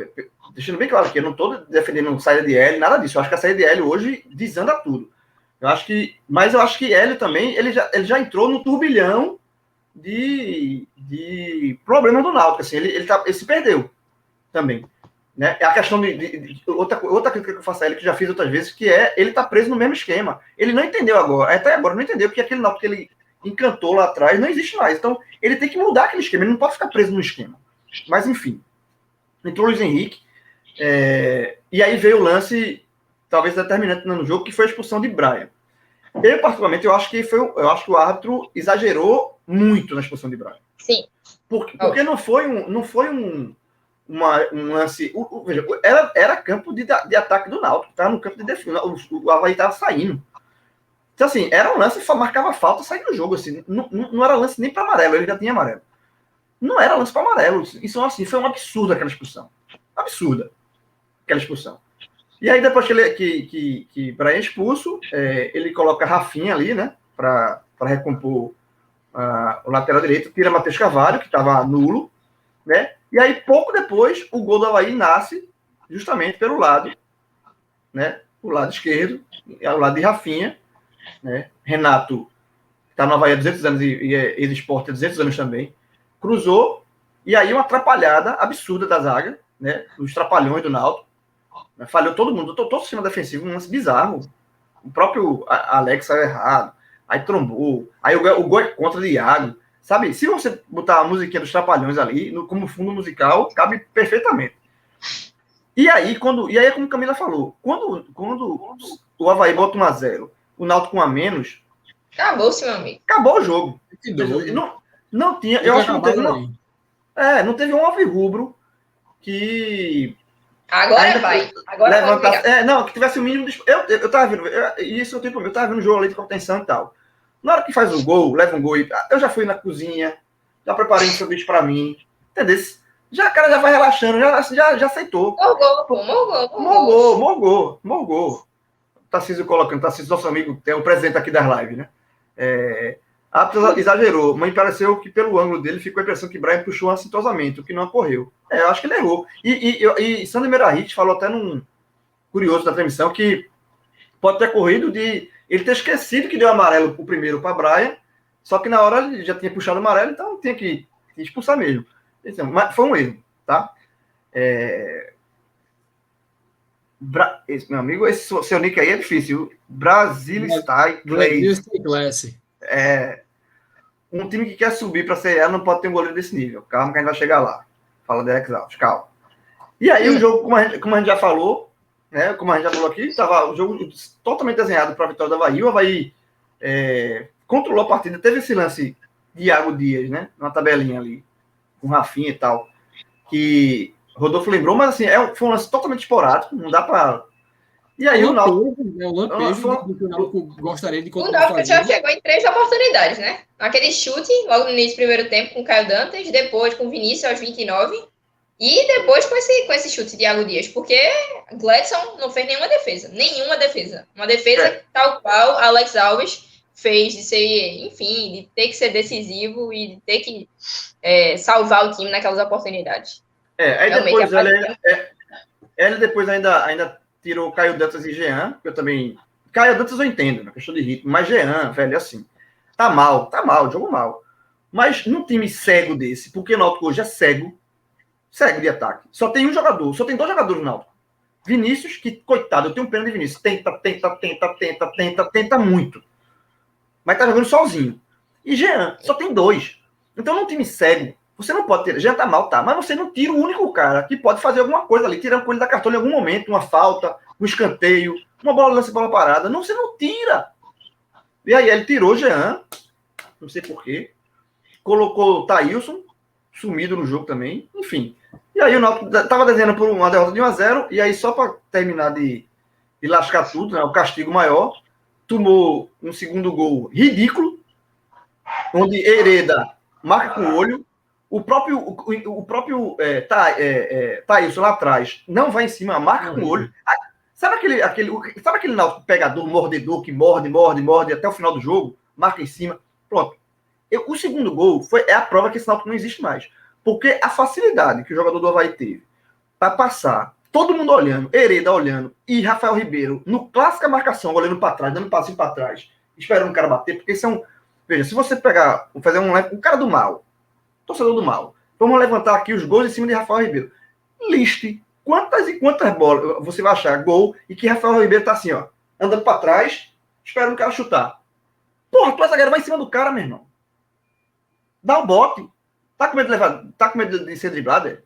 Deixando bem claro que eu não estou defendendo saída de Hélio, nada disso. Eu acho que a saída de Hélio hoje desanda tudo. Mas eu acho que Hélio também, ele já entrou no turbilhão de problema do Náutico, assim, ele se perdeu também, né? É a questão outra crítica que eu faço a ele, que já fiz outras vezes, que ele tá preso no mesmo esquema. Ele não entendeu agora, até agora não entendeu que aquele Náutico que ele encantou lá atrás não existe mais. Então, ele tem que mudar aquele esquema, ele não pode ficar preso no esquema. Mas, enfim, entrou o Luiz Henrique, e aí veio o lance, talvez determinante no jogo, que foi a expulsão de Brian. Eu, particularmente, eu acho que o árbitro exagerou muito na expulsão de Brian. Sim. Porque não foi um lance... Veja, era campo de ataque do Náutico, estava no campo de defesa, o Avaí estava saindo. Então, assim, era um lance que marcava falta sair do jogo, assim, não era lance nem para amarelo, ele já tinha amarelo. Não era lance para amarelo, isso assim, foi um absurdo aquela expulsão. Absurda aquela expulsão. E aí, depois que Brian é expulso, ele coloca Rafinha ali, né, para recompor o lateral direito, tira Matheus Carvalho, que estava nulo, né, e aí, pouco depois, o gol do Avaí nasce justamente pelo lado, né, o lado esquerdo, ao lado de Rafinha, né, Renato, que está no Avaí há 200 anos e é ex-Sport há 200 anos também, cruzou, e aí uma atrapalhada absurda da zaga, né, os trapalhões do Náutico, falhou todo mundo, todo o sistema defensivo, um lance bizarro. O próprio Alex saiu errado, aí trombou, aí o gol é contra de Iago. Sabe, se você botar a musiquinha dos Trapalhões ali, como fundo musical, cabe perfeitamente. E aí, como Camila falou, quando o Avaí bota 1-0, o Náutico com 1 a menos, acabou-se, meu amigo. Acabou o jogo. Não tinha, eu acho que não teve um alvirrubro que... Agora vai. Agora levantar, que tivesse o mínimo de... Eu tava vendo, eu tava vendo o jogo ali de contenção e tal. Na hora que faz o gol, leva um gol, eu já fui na cozinha, já preparei um sanduíche pra mim, entendeu? Já, a cara já vai relaxando, já aceitou. Morgou. Tarcísio colocando, Tarcísio, nosso amigo, é o presidente aqui das lives, né? Exagerou, mas me pareceu que pelo ângulo dele ficou a impressão que Brian puxou assintosamente, o que não ocorreu. Eu acho que ele errou. E Sandro Meirahit falou até num curioso da transmissão que pode ter ocorrido de ele ter esquecido que deu amarelo o primeiro para Brian, só que na hora ele já tinha puxado o amarelo, então tinha que expulsar mesmo. Então, mas foi um erro, tá? Esse, meu amigo, esse seu nick aí é difícil. Brasil Style Class. Um time que quer subir para a Série A não pode ter um goleiro desse nível. Calma que a gente vai chegar lá. Fala de Alex Alves, calma. E aí o jogo, como a gente já falou, né, como a gente já falou aqui, estava o jogo totalmente desenhado para a vitória do Avaí. O Avaí controlou a partida. Teve esse lance de Iago Dias, né, numa tabelinha ali, com Rafinha e tal, que Rodolfo lembrou, mas assim, foi um lance totalmente esporádico, não dá para... E aí o Náutico... O lampejo que o Náutico gostaria de continuar fazendo. O Náutico já chegou em 3 oportunidades, né? Aquele chute, logo no início do primeiro tempo, com o Caio Dantas, depois com o Vinícius aos 29, e depois com esse chute de Iago Dias, porque Gladson não fez nenhuma defesa. Uma defesa tal qual Alex Alves fez, de ser, enfim, de ter que ser decisivo e de ter que salvar o time naquelas oportunidades. Aí depois ele depois ainda tirou Caio Dantas e Jean, que eu também... Caio Dantas eu entendo, na questão de ritmo, mas Jean, velho, assim, tá mal, jogo mal. Mas num time cego desse, porque o Náutico hoje é cego de ataque. Só tem 2 jogadores no Náutico. Vinícius, que, coitado, eu tenho pena de Vinícius, tenta muito. Mas tá jogando sozinho. e Jean. Só tem 2. Então, num time cego, você não pode ter. Jean tá mal, tá, mas você não tira o único cara que pode fazer alguma coisa ali, tirando coisa da cartola em algum momento, uma falta, um escanteio, uma bola lance, bola parada. Não, você não tira. E aí ele tirou Jean, não sei porquê, colocou Thailson, sumido no jogo também, enfim. E aí o Náutico tava desenhando por uma derrota de 1-0, e aí só para terminar de lascar tudo, né, o castigo maior, tomou um segundo gol ridículo, onde Hereda marca com o olho, o próprio Thailson lá atrás não vai em cima, marca com o olho. Sabe aquele Náutico pegador, mordedor, que morde até o final do jogo, marca em cima, pronto. O segundo gol é a prova que esse Náutico não existe mais. Porque a facilidade que o jogador do Avaí teve para passar, todo mundo olhando, Hereda olhando, e Rafael Ribeiro, no clássica marcação, olhando para trás, dando passinho para trás, esperando o cara bater, porque isso é um... Veja, se você pegar, fazer um cara do mal, torcedor do mal, vamos levantar aqui os gols em cima de Rafael Ribeiro. Liste quantas e quantas bolas você vai achar gol e que Rafael Ribeiro tá assim, ó, andando para trás, esperando o cara chutar. Porra, tu é zagueiro, vai em cima do cara, meu irmão. Dá o bote. Tá com medo de ser driblado?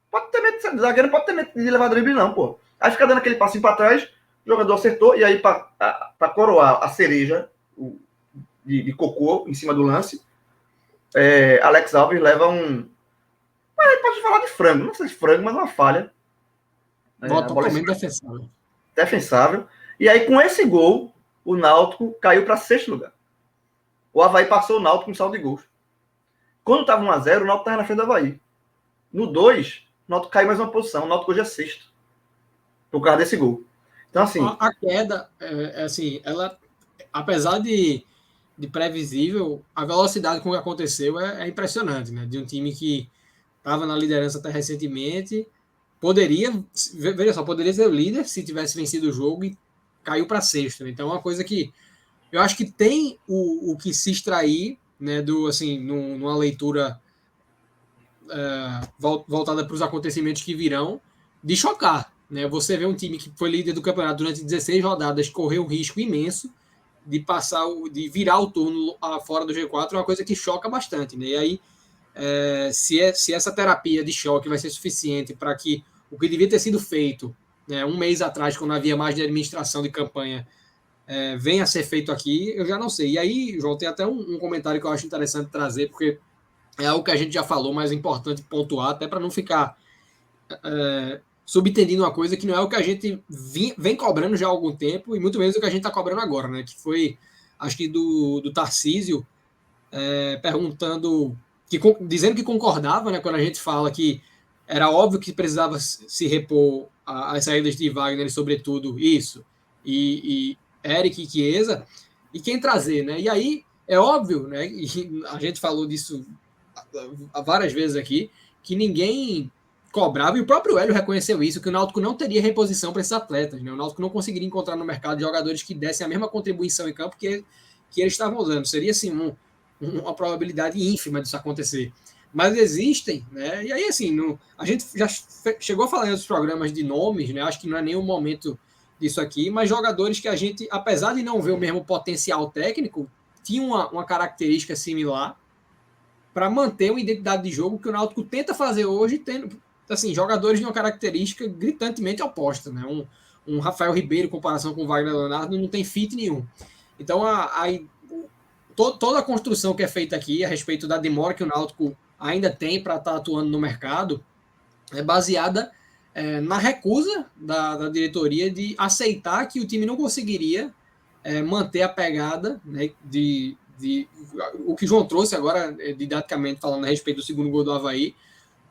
Pode ter medo de ser zagueiro, não pode ter medo de levar drible, não, pô. Aí fica dando aquele passinho pra trás, o jogador acertou, e aí pra coroar a cereja de cocô em cima do lance, Alex Alves leva um... Pode falar de frango, não sei se frango, mas uma falha. Totalmente defensável. Defensável. E aí, com esse gol, o Náutico caiu para 6º lugar. O Avaí passou o Náutico com saldo de gols. Quando estava 1-0, o Náutico estava na frente do Avaí. No 2, o Náutico caiu mais uma posição. O Náutico hoje é 6º. Por causa desse gol. Então, assim... A queda, assim, ela, apesar de previsível, a velocidade com que aconteceu é impressionante, né? De um time que estava na liderança até recentemente, poderia ser o líder se tivesse vencido o jogo e caiu para 6º. Né? Então, é uma coisa que eu acho que tem o que se extrair, né, numa leitura voltada para os acontecimentos que virão, de chocar. Né? Você vê um time que foi líder do campeonato durante 16 rodadas, correu um risco imenso de virar o turno fora do G4, é uma coisa que choca bastante. Né? E aí, se essa terapia de choque vai ser suficiente para que o que devia ter sido feito, né, um mês atrás, quando havia mais de administração de campanha, venha a ser feito aqui, eu já não sei. E aí, João, tem até um comentário que eu acho interessante trazer, porque é algo que a gente já falou, mas é importante pontuar, até para não ficar subentendindo uma coisa que não é o que a gente vem cobrando já há algum tempo, e muito menos o que a gente está cobrando agora, né? Que foi, acho que do Tarcísio, perguntando, dizendo que concordava, né, quando a gente fala que era óbvio que precisava se repor as saídas de Wagner, e sobretudo isso, e Eric e Chiesa, e quem trazer, né? E aí, é óbvio, né? E a gente falou disso várias vezes aqui, que ninguém cobrava, e o próprio Hélio reconheceu isso, que o Náutico não teria reposição para esses atletas, né? O Náutico não conseguiria encontrar no mercado jogadores que dessem a mesma contribuição em campo que eles estavam dando. Seria, assim, uma probabilidade ínfima disso acontecer. Mas existem, né? E aí, assim, a gente já chegou a falar em outros programas de nomes, né? Acho que não é nem o momento disso aqui, mas jogadores que a gente, apesar de não ver o mesmo potencial técnico, tinham uma característica similar para manter uma identidade de jogo que o Náutico tenta fazer hoje, tendo, assim, jogadores de uma característica gritantemente oposta, né? Um Rafael Ribeiro, em comparação com o Wagner Leonardo, não tem fit nenhum. Então, toda a construção que é feita aqui a respeito da demora que o Náutico ainda tem para estar atuando no mercado é baseada na recusa da diretoria de aceitar que o time não conseguiria manter a pegada, né, o que o João trouxe agora, didaticamente falando a respeito do segundo gol do Avaí,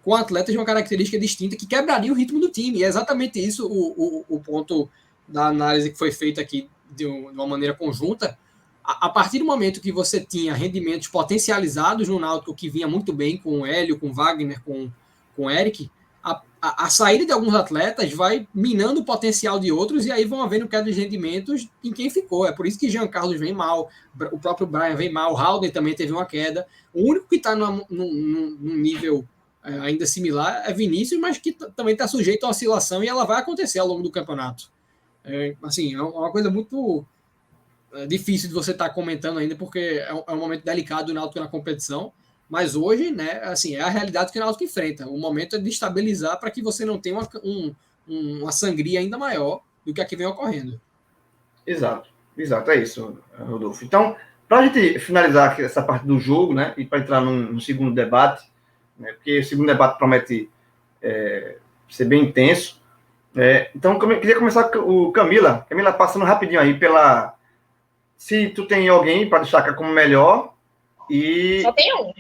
com atletas de uma característica distinta que quebraria o ritmo do time. E é exatamente isso o ponto da análise que foi feita aqui de uma maneira conjunta. A partir do momento que você tinha rendimentos potencializados no Náutico, que vinha muito bem com o Hélio, com o Wagner, com o Eric, a saída de alguns atletas vai minando o potencial de outros, e aí vão havendo queda de rendimentos em quem ficou. É por isso que Jean Carlos vem mal, o próprio Brian vem mal, o Haldner também teve uma queda. O único que está num nível ainda similar é Vinícius, mas que também está sujeito à oscilação, e ela vai acontecer ao longo do campeonato. Assim, é uma coisa muito difícil de você estar comentando ainda, porque é um momento delicado do Náutico na competição, mas hoje, né, assim, é a realidade que o Náutico enfrenta. O momento é de estabilizar para que você não tenha uma sangria ainda maior do que a que vem ocorrendo. Exato, é isso, Rodolfo. Então, para a gente finalizar aqui essa parte do jogo, né, e para entrar num segundo debate, né, porque o segundo debate promete ser bem intenso, então eu queria começar com o Camila, passando rapidinho aí se tu tem alguém para destacar como melhor e... Só tem um.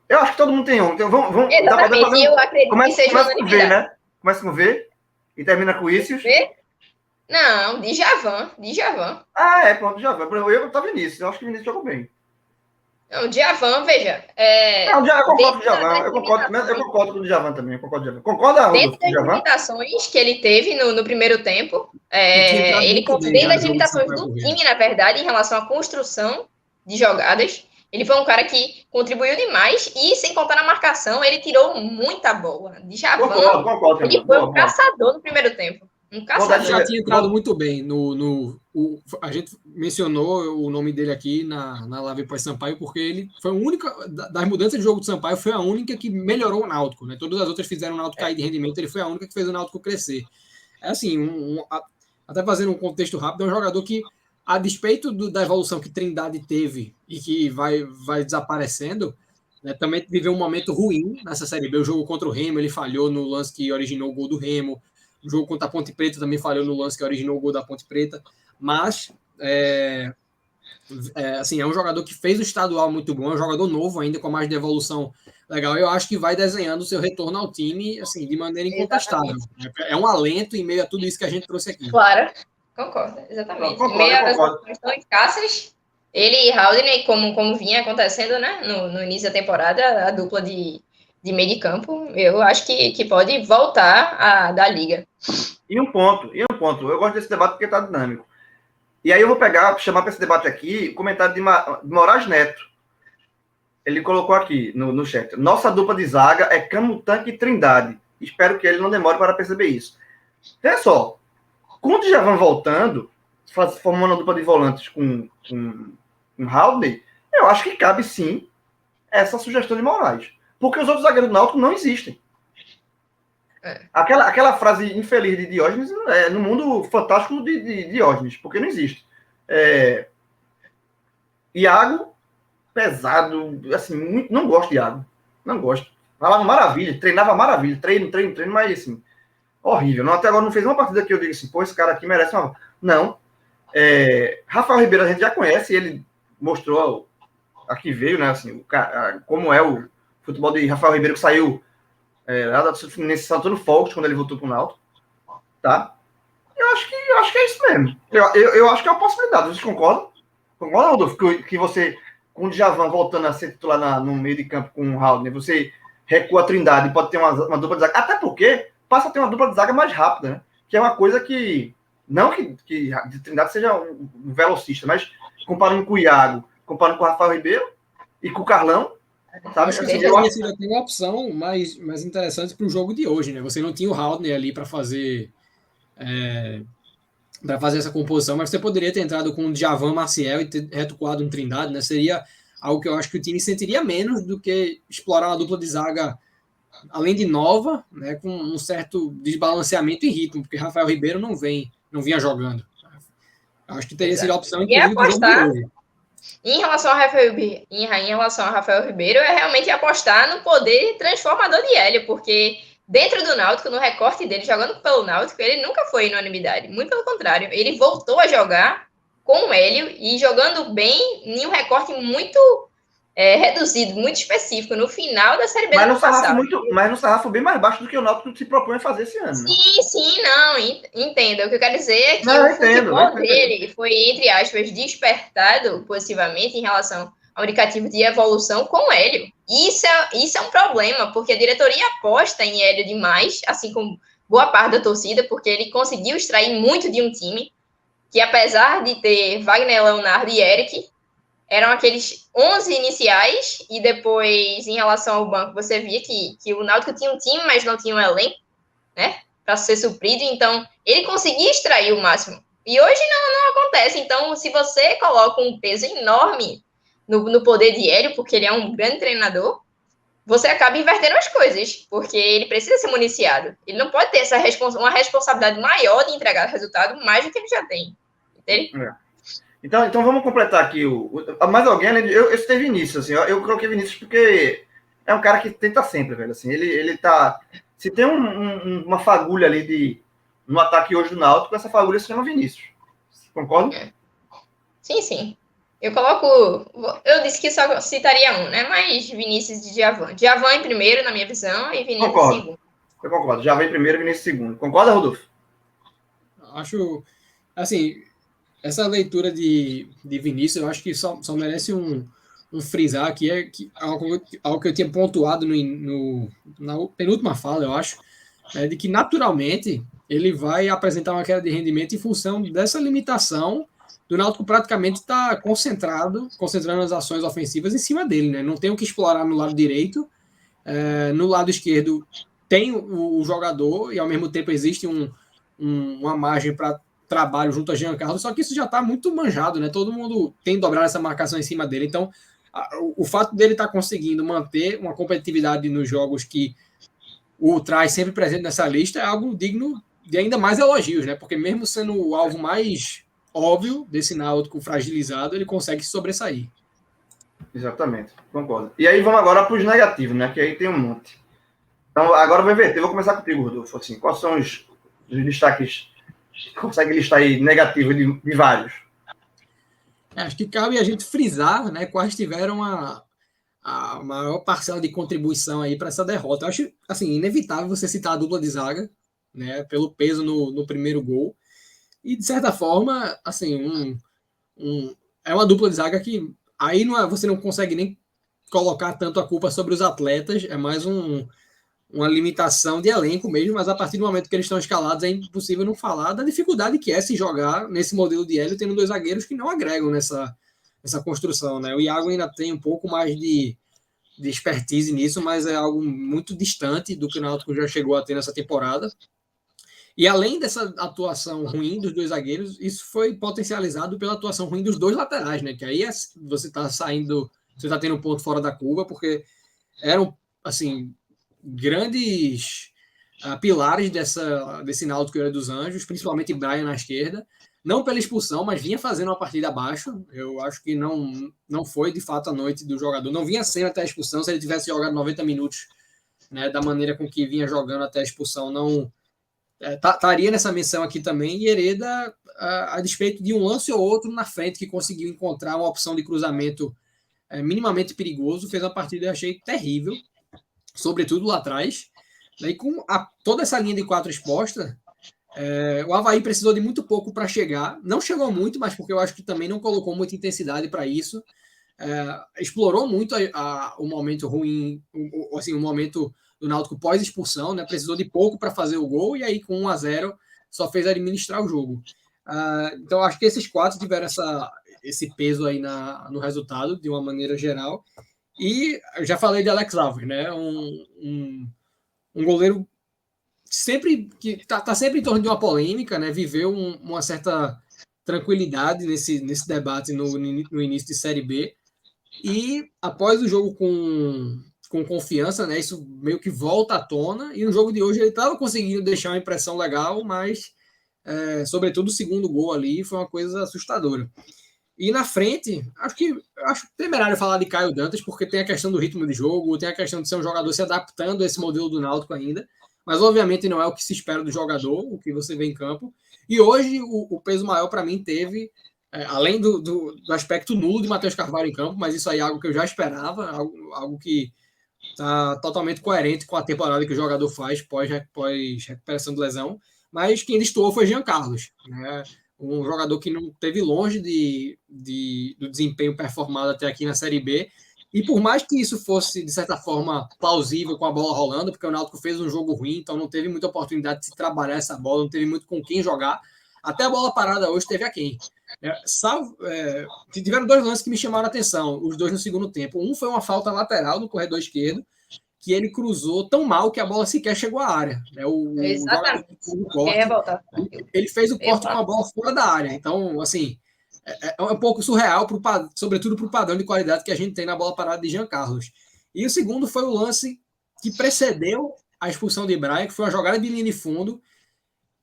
Eu acho que todo mundo tem um, então vamos... Exatamente, eu acredito que seja começa com V, né? Começa com V e termina com Ícios. Não, Djavan. Pronto, Djavan. Eu tava Vinícius, eu acho que o Vinícius jogou bem. Não, Djavan, veja. Eu concordo com o Djavan, eu concordo com o Djavan também. Concorda, dentro das limitações que ele teve no primeiro tempo, ele dentro das limitações do time, na verdade, em relação à construção de jogadas, ele foi um cara que contribuiu demais e, sem contar na marcação, ele tirou muita bola. Djavan, concordo, ele foi um caçador no primeiro tempo. Já tinha entrado muito bem. A gente mencionou o nome dele aqui na live pós-Sampaio, porque ele foi a única, das mudanças de jogo do Sampaio, foi a única que melhorou o Náutico. Né? Todas as outras fizeram o Náutico cair de rendimento, ele foi a única que fez o Náutico crescer. É assim, até fazendo um contexto rápido, é um jogador que, a despeito da evolução que Trindade teve e que vai desaparecendo, né, também viveu um momento ruim nessa Série B. O jogo contra o Remo, ele falhou no lance que originou o gol do Remo. O jogo contra a Ponte Preta também falhou no lance que originou o gol da Ponte Preta. Mas, assim, é um jogador que fez o estadual muito bom, é um jogador novo ainda, com mais de evolução legal. Eu acho que vai desenhando o seu retorno ao time, assim, de maneira incontestável. Exatamente. É um alento em meio a tudo isso que a gente trouxe aqui. Claro, concordo, exatamente. Em meio às situações tão escassas, ele e Haldane, como vinha acontecendo, né, no início da temporada, a dupla de meio de campo, eu acho que pode voltar da liga. E um ponto. Eu gosto desse debate porque está dinâmico. E aí eu vou chamar para esse debate aqui o comentário de Moraes Neto. Ele colocou aqui no chat. Nossa dupla de zaga é Camutanga e Trindade. Espero que ele não demore para perceber isso. Olha só. Com o Djavan voltando, formando uma dupla de volantes com Haldane, eu acho que cabe sim essa sugestão de Moraes. Porque os outros zagueiros do Náutico não existem. Aquela frase infeliz de Diógenes no mundo fantástico de Diógenes, porque não existe. Iago, pesado, assim, muito, não gosto de Iago. Não gosto. Falava maravilha, treinava maravilha, treino, mas assim, horrível. Até agora não fez uma partida que eu digo assim, pô, esse cara aqui merece uma... Não. Rafael Ribeiro a gente já conhece, ele mostrou aqui veio, né, assim, como é o futebol de Rafael Ribeiro, que saiu lá do Fluminense Santoro Fox, quando ele voltou para o Náutico, tá? Eu acho que é isso mesmo. Eu acho que é uma possibilidade. Vocês concordam? Concorda, Rodolfo? Que você, com o Djavan voltando a ser titular no meio de campo com o Haldane, você recua a Trindade e pode ter uma dupla de zaga. Até porque passa a ter uma dupla de zaga mais rápida, né? Que é uma coisa que... Não que de Trindade seja um velocista, mas comparando com o Iago, comparando com o Rafael Ribeiro e com o Carlão, sabe? Acho que seria até uma opção mais interessante para o jogo de hoje, né? Você não tinha o Haldane ali para fazer essa composição, mas você poderia ter entrado com o Djavan, Maciel e ter recuado um Trindade, né? Seria algo que eu acho que o time sentiria menos do que explorar uma dupla de zaga, além de nova, né? Com um certo desbalanceamento em ritmo, porque Rafael Ribeiro não vinha jogando. Acho que teria sido a opção, inclusive, do jogo de hoje. Em relação a Rafael Ribeiro, é realmente apostar no poder transformador de Hélio, porque dentro do Náutico, no recorte dele, jogando pelo Náutico, ele nunca foi unanimidade. Muito pelo contrário, ele voltou a jogar com o Hélio e jogando bem em um recorte muito reduzido, muito específico, no final da Série B do ano passado. Mas no sarrafo bem mais baixo do que o Náutico se propõe a fazer esse ano. Sim, não, entendo. O que eu quero dizer é que o futebol dele foi, entre aspas, despertado positivamente em relação ao indicativo de evolução com o Hélio. Isso é um problema, porque a diretoria aposta em Hélio demais, assim como boa parte da torcida, porque ele conseguiu extrair muito de um time que, apesar de ter Wagner, Leonardo e Eric, eram aqueles 11 iniciais, e depois, em relação ao banco, você via que o Náutico tinha um time, mas não tinha um elenco, né, para ser suprido. Então, ele conseguia extrair o máximo E hoje não acontece. Então, se você coloca um peso enorme no poder de Hélio, porque ele é um grande treinador, você acaba invertendo as coisas, porque ele precisa ser municiado. Ele não pode ter uma responsabilidade maior de entregar resultado mais do que ele já tem. Entende? Então vamos completar aqui mais alguém, eu citei Vinícius, assim, eu coloquei Vinícius porque é um cara que tenta sempre, velho, assim, ele tá, se tem uma fagulha ali no ataque hoje do Náutico, essa fagulha se chama Vinícius, concorda? Sim. Eu disse que só citaria um, né, mas Vinícius e Djavan. Djavan em primeiro, na minha visão, e Vinícius em segundo. Eu concordo, já vem primeiro, Vinícius segundo, concorda, Rodolfo? Acho, assim, essa leitura de Vinícius, eu acho que só merece um frisar, que é algo que eu tinha pontuado na penúltima fala, eu acho, de que naturalmente ele vai apresentar uma queda de rendimento em função dessa limitação do Náutico praticamente estar concentrando as ações ofensivas em cima dele, né? Não tem o que explorar no lado direito, no lado esquerdo tem o jogador e ao mesmo tempo existe uma margem para trabalho junto a Jean Carlos, só que isso já está muito manjado, né? Todo mundo tem dobrado essa marcação em cima dele, então o fato dele estar conseguindo manter uma competitividade nos jogos que o traz sempre presente nessa lista é algo digno de ainda mais elogios, né? Porque mesmo sendo o alvo mais óbvio desse Náutico fragilizado, ele consegue se sobressair. Exatamente, concordo. E aí vamos agora para os negativos, né? Que aí tem um monte. Então agora eu vou inverter, vou começar contigo, Rodolfo. Assim, quais são os destaques? Consegue listar aí negativo de vários? Acho que cabe a gente frisar, né, quais tiveram a maior parcela de contribuição aí para essa derrota. Eu acho, assim, inevitável você citar a dupla de zaga, né, pelo peso no primeiro gol. E, de certa forma, assim, é uma dupla de zaga que aí você não consegue nem colocar tanto a culpa sobre os atletas, é mais uma limitação de elenco mesmo, mas a partir do momento que eles estão escalados é impossível não falar da dificuldade que é se jogar nesse modelo de Hélio, tendo dois zagueiros que não agregam nessa construção, né? O Iago ainda tem um pouco mais de expertise nisso, mas é algo muito distante do que o Náutico já chegou a ter nessa temporada. E além dessa atuação ruim dos dois zagueiros, isso foi potencializado pela atuação ruim dos dois laterais, né? Que aí você está tendo um ponto fora da curva, porque eram, assim, grandes pilares desse Náutico Era dos Anjos, principalmente Brian na esquerda, não pela expulsão, mas vinha fazendo uma partida abaixo. Eu acho que não foi de fato a noite do jogador, não vinha sendo até a expulsão. Se ele tivesse jogado 90 minutos, né, da maneira com que vinha jogando até a expulsão, não estaria nessa menção aqui também. E Hereda, a despeito de um lance ou outro na frente que conseguiu encontrar uma opção de cruzamento minimamente perigoso, fez uma partida, eu achei, terrível, sobretudo lá atrás. E com toda essa linha de 4 exposta, o Avaí precisou de muito pouco para chegar. Não chegou muito, mas porque eu acho que também não colocou muita intensidade para isso. Explorou muito o momento ruim, assim, o momento do Náutico pós-expulsão, né? Precisou de pouco para fazer o gol, e aí com 1-0 só fez administrar o jogo. Então acho que esses 4 tiveram esse peso aí no resultado, de uma maneira geral. E eu já falei de Alex Alves, né? Um goleiro sempre que tá sempre em torno de uma polêmica, né? Viveu uma certa tranquilidade nesse debate no início de Série B. E após o jogo com confiança, né? Isso meio que volta à tona. E no jogo de hoje ele estava conseguindo deixar uma impressão legal, mas sobretudo o segundo gol ali foi uma coisa assustadora. E na frente, acho temerário falar de Caio Dantas, porque tem a questão do ritmo de jogo, tem a questão de ser um jogador se adaptando a esse modelo do Náutico ainda, mas obviamente não é o que se espera do jogador, o que você vê em campo. E hoje o peso maior para mim teve, além do aspecto nulo de Matheus Carvalho em campo, mas isso aí é algo que eu já esperava, algo que está totalmente coerente com a temporada que o jogador faz pós recuperação de lesão, mas quem destoou foi Jean Carlos, né? Um jogador que não teve longe do desempenho performado até aqui na Série B. E por mais que isso fosse, de certa forma, plausível com a bola rolando, porque o Náutico fez um jogo ruim, então não teve muita oportunidade de se trabalhar essa bola, não teve muito com quem jogar. Até a bola parada hoje teve a quem. Tiveram 2 lances que me chamaram a atenção, os 2 no segundo tempo. Um foi uma falta lateral no corredor esquerdo, que ele cruzou tão mal que a bola sequer chegou à área. Exatamente. Ele fez o corte com a bola fora da área. Então, assim, é um pouco surreal, sobretudo para o padrão de qualidade que a gente tem na bola parada de Jean Carlos. E o segundo foi o lance que precedeu a expulsão de Brian, que foi uma jogada de linha de fundo.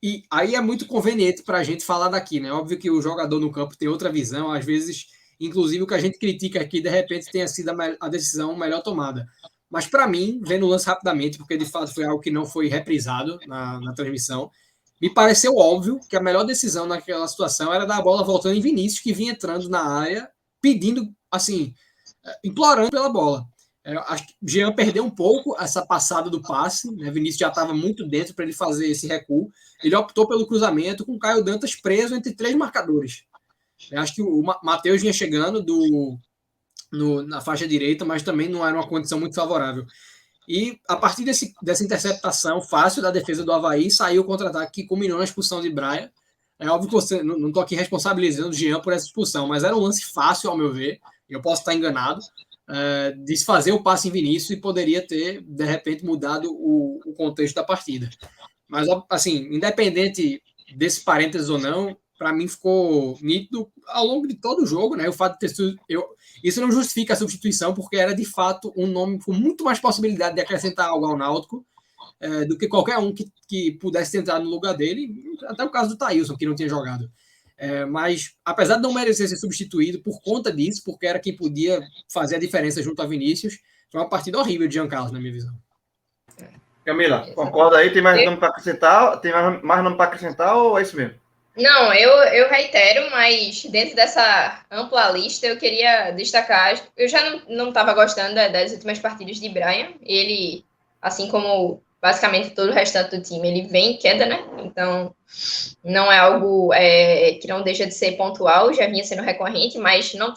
E aí é muito conveniente para a gente falar daqui, né? Óbvio que o jogador no campo tem outra visão, às vezes, inclusive o que a gente critica aqui, de repente tenha sido a decisão melhor tomada. Mas para mim, vendo o lance rapidamente, porque de fato foi algo que não foi reprisado na transmissão, me pareceu óbvio que a melhor decisão naquela situação era dar a bola voltando em Vinícius, que vinha entrando na área, pedindo, assim, implorando pela bola. Acho que o Jean perdeu um pouco essa passada do passe, né? Vinícius já estava muito dentro para ele fazer esse recuo. Ele optou pelo cruzamento com o Caio Dantas preso entre 3 marcadores. Eu acho que o Matheus vinha chegando na faixa direita, mas também não era uma condição muito favorável. E a partir dessa interceptação fácil da defesa do Avaí, saiu o contra-ataque que culminou na expulsão de Brian. É óbvio que você não estou aqui responsabilizando o Jean por essa expulsão, mas era um lance fácil, ao meu ver. Eu posso estar enganado. De fazer o passe em Vinícius e poderia ter, de repente, mudado o contexto da partida. Mas, assim, independente desse parênteses ou não, para mim ficou nítido ao longo de todo o jogo, né? O fato de ter sido... Isso não justifica a substituição, porque era, de fato, um nome com muito mais possibilidade de acrescentar algo ao Náutico do que qualquer um que pudesse entrar no lugar dele, até o caso do Thailson, que não tinha jogado. Mas, apesar de não merecer ser substituído por conta disso, porque era quem podia fazer a diferença junto a Vinícius, foi uma partida horrível de Jean Carlos, na minha visão. Camila, concorda aí? Tem mais nome para acrescentar? Tem mais nome para acrescentar ou é isso mesmo? Não, eu reitero, mas dentro dessa ampla lista eu queria destacar, eu já não estava gostando das últimas partidas de Brian, ele, assim como basicamente todo o restante do time, ele vem em queda, né? Então, não é algo que não deixa de ser pontual, já vinha sendo recorrente, mas não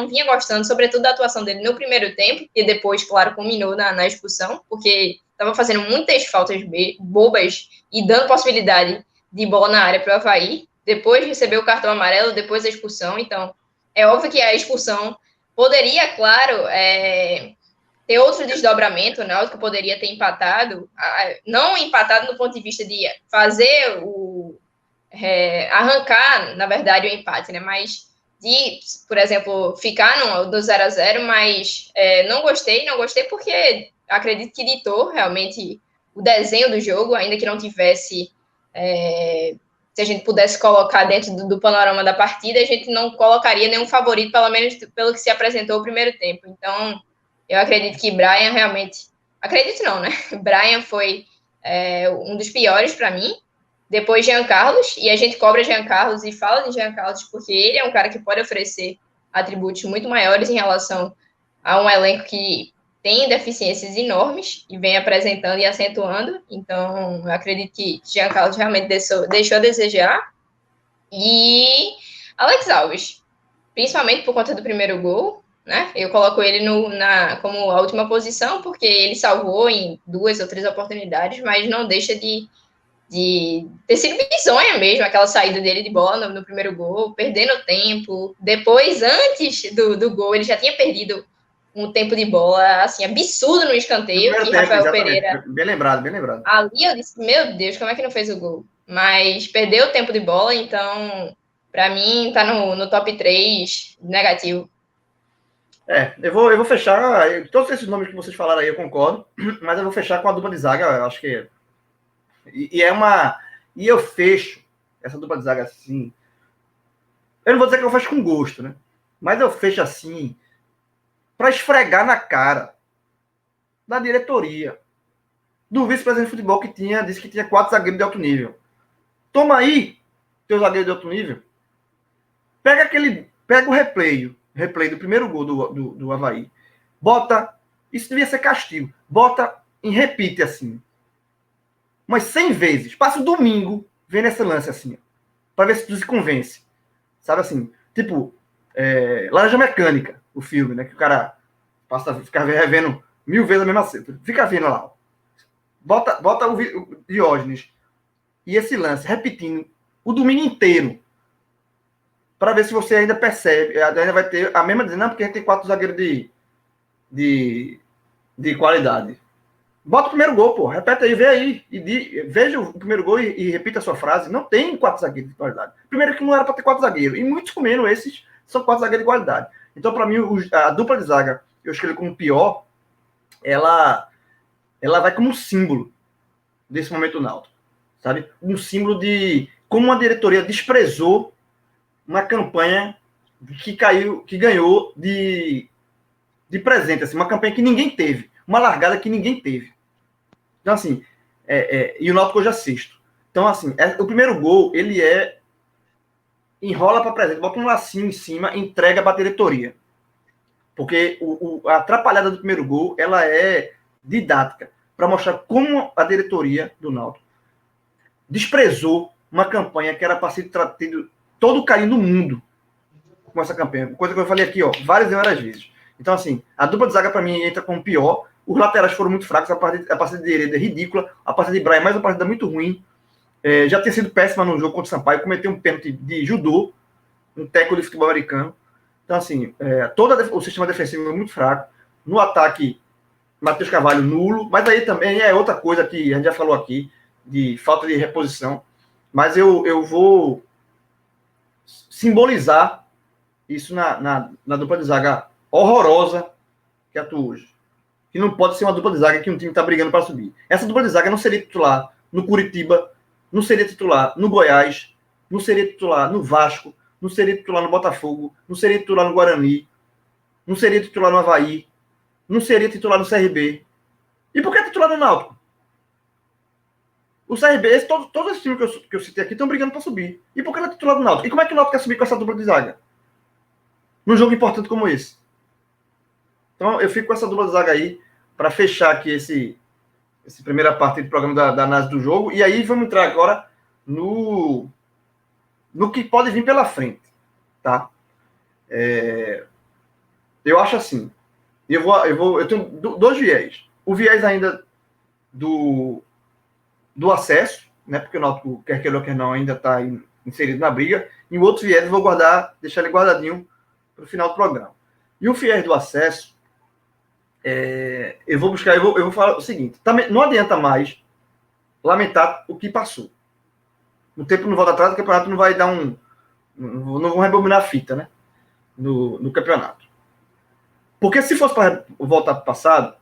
vinha gostando, sobretudo da atuação dele no primeiro tempo, e depois, claro, culminou na expulsão, porque estava fazendo muitas faltas bobas e dando possibilidade de bola na área para o Avaí, depois recebeu o cartão amarelo, depois a expulsão, então é óbvio que a expulsão poderia, claro, ter outro desdobramento, o Náutico poderia ter empatado, não empatado no ponto de vista de fazer arrancar, na verdade, o empate, né, mas de, por exemplo, ficar do 0-0, mas não gostei porque acredito que ditou realmente o desenho do jogo, ainda que não tivesse, se a gente pudesse colocar dentro do panorama da partida, a gente não colocaria nenhum favorito, pelo menos pelo que se apresentou o primeiro tempo. Então, eu acredito que Brian realmente... Acredito não, né? Brian foi um dos piores para mim, depois Jean Carlos, e a gente cobra Jean Carlos e fala de Jean Carlos porque ele é um cara que pode oferecer atributos muito maiores em relação a um elenco que tem deficiências enormes e vem apresentando e acentuando. Então, eu acredito que Jean Carlos realmente deixou a desejar. E Alex Alves, principalmente por conta do primeiro gol, né? Eu coloco ele como a última posição, porque ele salvou em 2 ou 3 oportunidades, mas não deixa de ter sido bizonha mesmo, aquela saída dele de bola no primeiro gol, perdendo tempo. Depois, antes do gol, ele já tinha perdido um tempo de bola, assim, absurdo no escanteio, que Rafael Pereira... Bem lembrado. Ali eu disse, meu Deus, como é que não fez o gol? Mas perdeu o tempo de bola, então, para mim, tá no top 3 negativo. Eu vou fechar, todos esses nomes que vocês falaram aí eu concordo, mas eu vou fechar com a dupla de zaga, eu acho que... E eu fecho essa dupla de zaga assim. Eu não vou dizer que eu fecho com gosto, né? Mas eu fecho assim para esfregar na cara da diretoria, do vice-presidente de futebol que disse que tinha 4 zagueiros de alto nível. Toma aí teu zagueiro de alto nível. Pega o replay do primeiro gol do Avaí. Bota, isso devia ser castigo. Bota em repeat assim. Mas 100 vezes. Passa o domingo vendo esse lance assim. Para ver se tu se convence. Sabe assim? Tipo, Laranja Mecânica, o filme, né? Que o cara fica revendo 1000 vezes a mesma cena. Fica vendo lá. Bota o Diógenes e esse lance, repetindo o domingo inteiro. Para ver se você ainda percebe. Ainda vai ter a mesma... Não, porque a gente tem 4 zagueiros de qualidade. Bota o primeiro gol, pô. Repete aí, vê aí. Veja o primeiro gol e repita a sua frase. Não tem 4 zagueiros de qualidade. Primeiro que não era para ter 4 zagueiros. E muitos com menos esses são 4 zagueiros de qualidade. Então, para mim, a dupla de zaga, eu escolhi como pior, ela vai como um símbolo desse momento náutico. Sabe? Um símbolo de como uma diretoria desprezou uma campanha que ganhou de presente. Assim, uma campanha que ninguém teve. Uma largada que ninguém teve. Então, assim, e o Náutico hoje é sexto. Então, assim, o primeiro gol, ele enrola para presente, bota um lacinho em cima, entrega para a diretoria. Porque a atrapalhada do primeiro gol, ela é didática, para mostrar como a diretoria do Náutico desprezou uma campanha que era para ser tido todo o carinho do mundo com essa campanha. Coisa que eu falei aqui, várias e várias vezes. Então, assim, a dupla de zaga, para mim, entra como pior. Os laterais foram muito fracos, a partida de Hereda é ridícula, a partida de Brian é mais uma partida muito ruim. Já tinha sido péssima no jogo contra o Sampaio, cometeu um pênalti de judô, um teco de futebol americano. Então, assim, todo o sistema defensivo é muito fraco. No ataque, Matheus Carvalho nulo, mas aí também é outra coisa que a gente já falou aqui, de falta de reposição. Mas eu vou simbolizar isso na dupla de zaga horrorosa que atua hoje. Que não pode ser uma dupla de zaga que um time está brigando para subir. Essa dupla de zaga não seria titular no Curitiba, não seria titular no Goiás, não seria titular no Vasco, não seria titular no Botafogo, não seria titular no Guarani, não seria titular no Avaí, não seria titular no CRB. E por que titular no Náutico? O CRB, todos esses times que eu citei aqui estão brigando para subir. E por que ele é titular do Náutico? E como é que o Náutico quer subir com essa dupla de zaga? Num jogo importante como esse. Então, eu fico com essa dupla de zaga aí para fechar aqui essa primeira parte do programa da análise do jogo. E aí vamos entrar agora no que pode vir pela frente. Tá? Eu acho assim. Eu tenho dois viés. O viés ainda do acesso, né? Porque o Náutico, quer queira ou quer não, ainda está inserido na briga. E o outro viés eu vou deixar ele guardadinho para o final do programa. E o viés do acesso, eu vou falar o seguinte: também, não adianta mais lamentar o que passou. O tempo não volta atrás, o campeonato não vai dar não vão rebobinar a fita, né? No campeonato. Porque se fosse para voltar para o passado,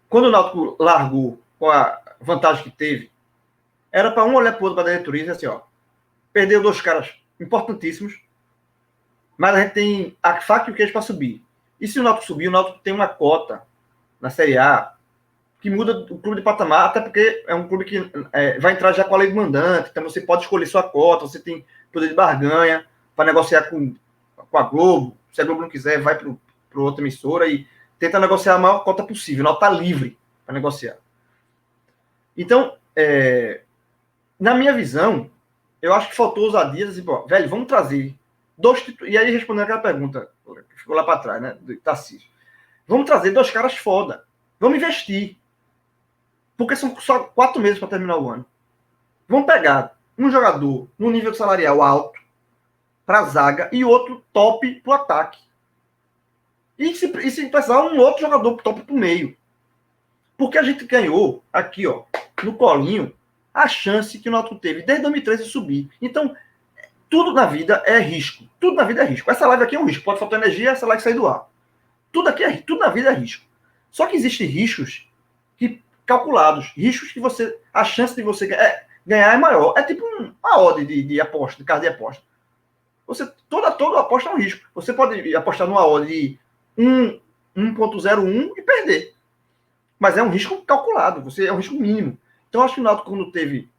quando o Náutico largou com a vantagem que teve, era para um olhar para o outro, para a diretoria e dizer assim, perdeu 2 caras importantíssimos, mas a gente tem a faca e o queijo para subir. E se o Náutico subir, o Náutico tem uma cota na Série A que muda o clube de patamar, até porque é um clube que vai entrar já com a lei do mandante, então você pode escolher sua cota, você tem poder de barganha para negociar com a Globo. Se a Globo não quiser, vai para outra emissora e tenta negociar a maior cota possível. O Náutico está livre para negociar. Então, na minha visão, eu acho que faltou ousadia, assim, velho, vamos trazer 2 titulares. E aí, respondendo aquela pergunta que ficou lá para trás, né, do Tarcísio. Vamos trazer 2 caras foda. Vamos investir. Porque são só 4 meses para terminar o ano. Vamos pegar um jogador no nível salarial alto para a zaga e outro top para o ataque. E se precisar, um outro jogador top para o meio. Porque a gente ganhou aqui, no colinho, a chance que o Náutico teve desde 2013 de subir. Então, tudo na vida é risco. Tudo na vida é risco. Essa live aqui é um risco. Pode faltar energia, essa live sair do ar. Tudo na vida é risco. Só que existem riscos calculados. Riscos que a chance de você ganhar é maior. É tipo uma odd de aposta, de carro de aposta. Toda aposta é um risco. Você pode apostar numa odd de 1.01 e perder. Mas é um risco calculado, é um risco mínimo. Então, acho que o Náutico, quando teve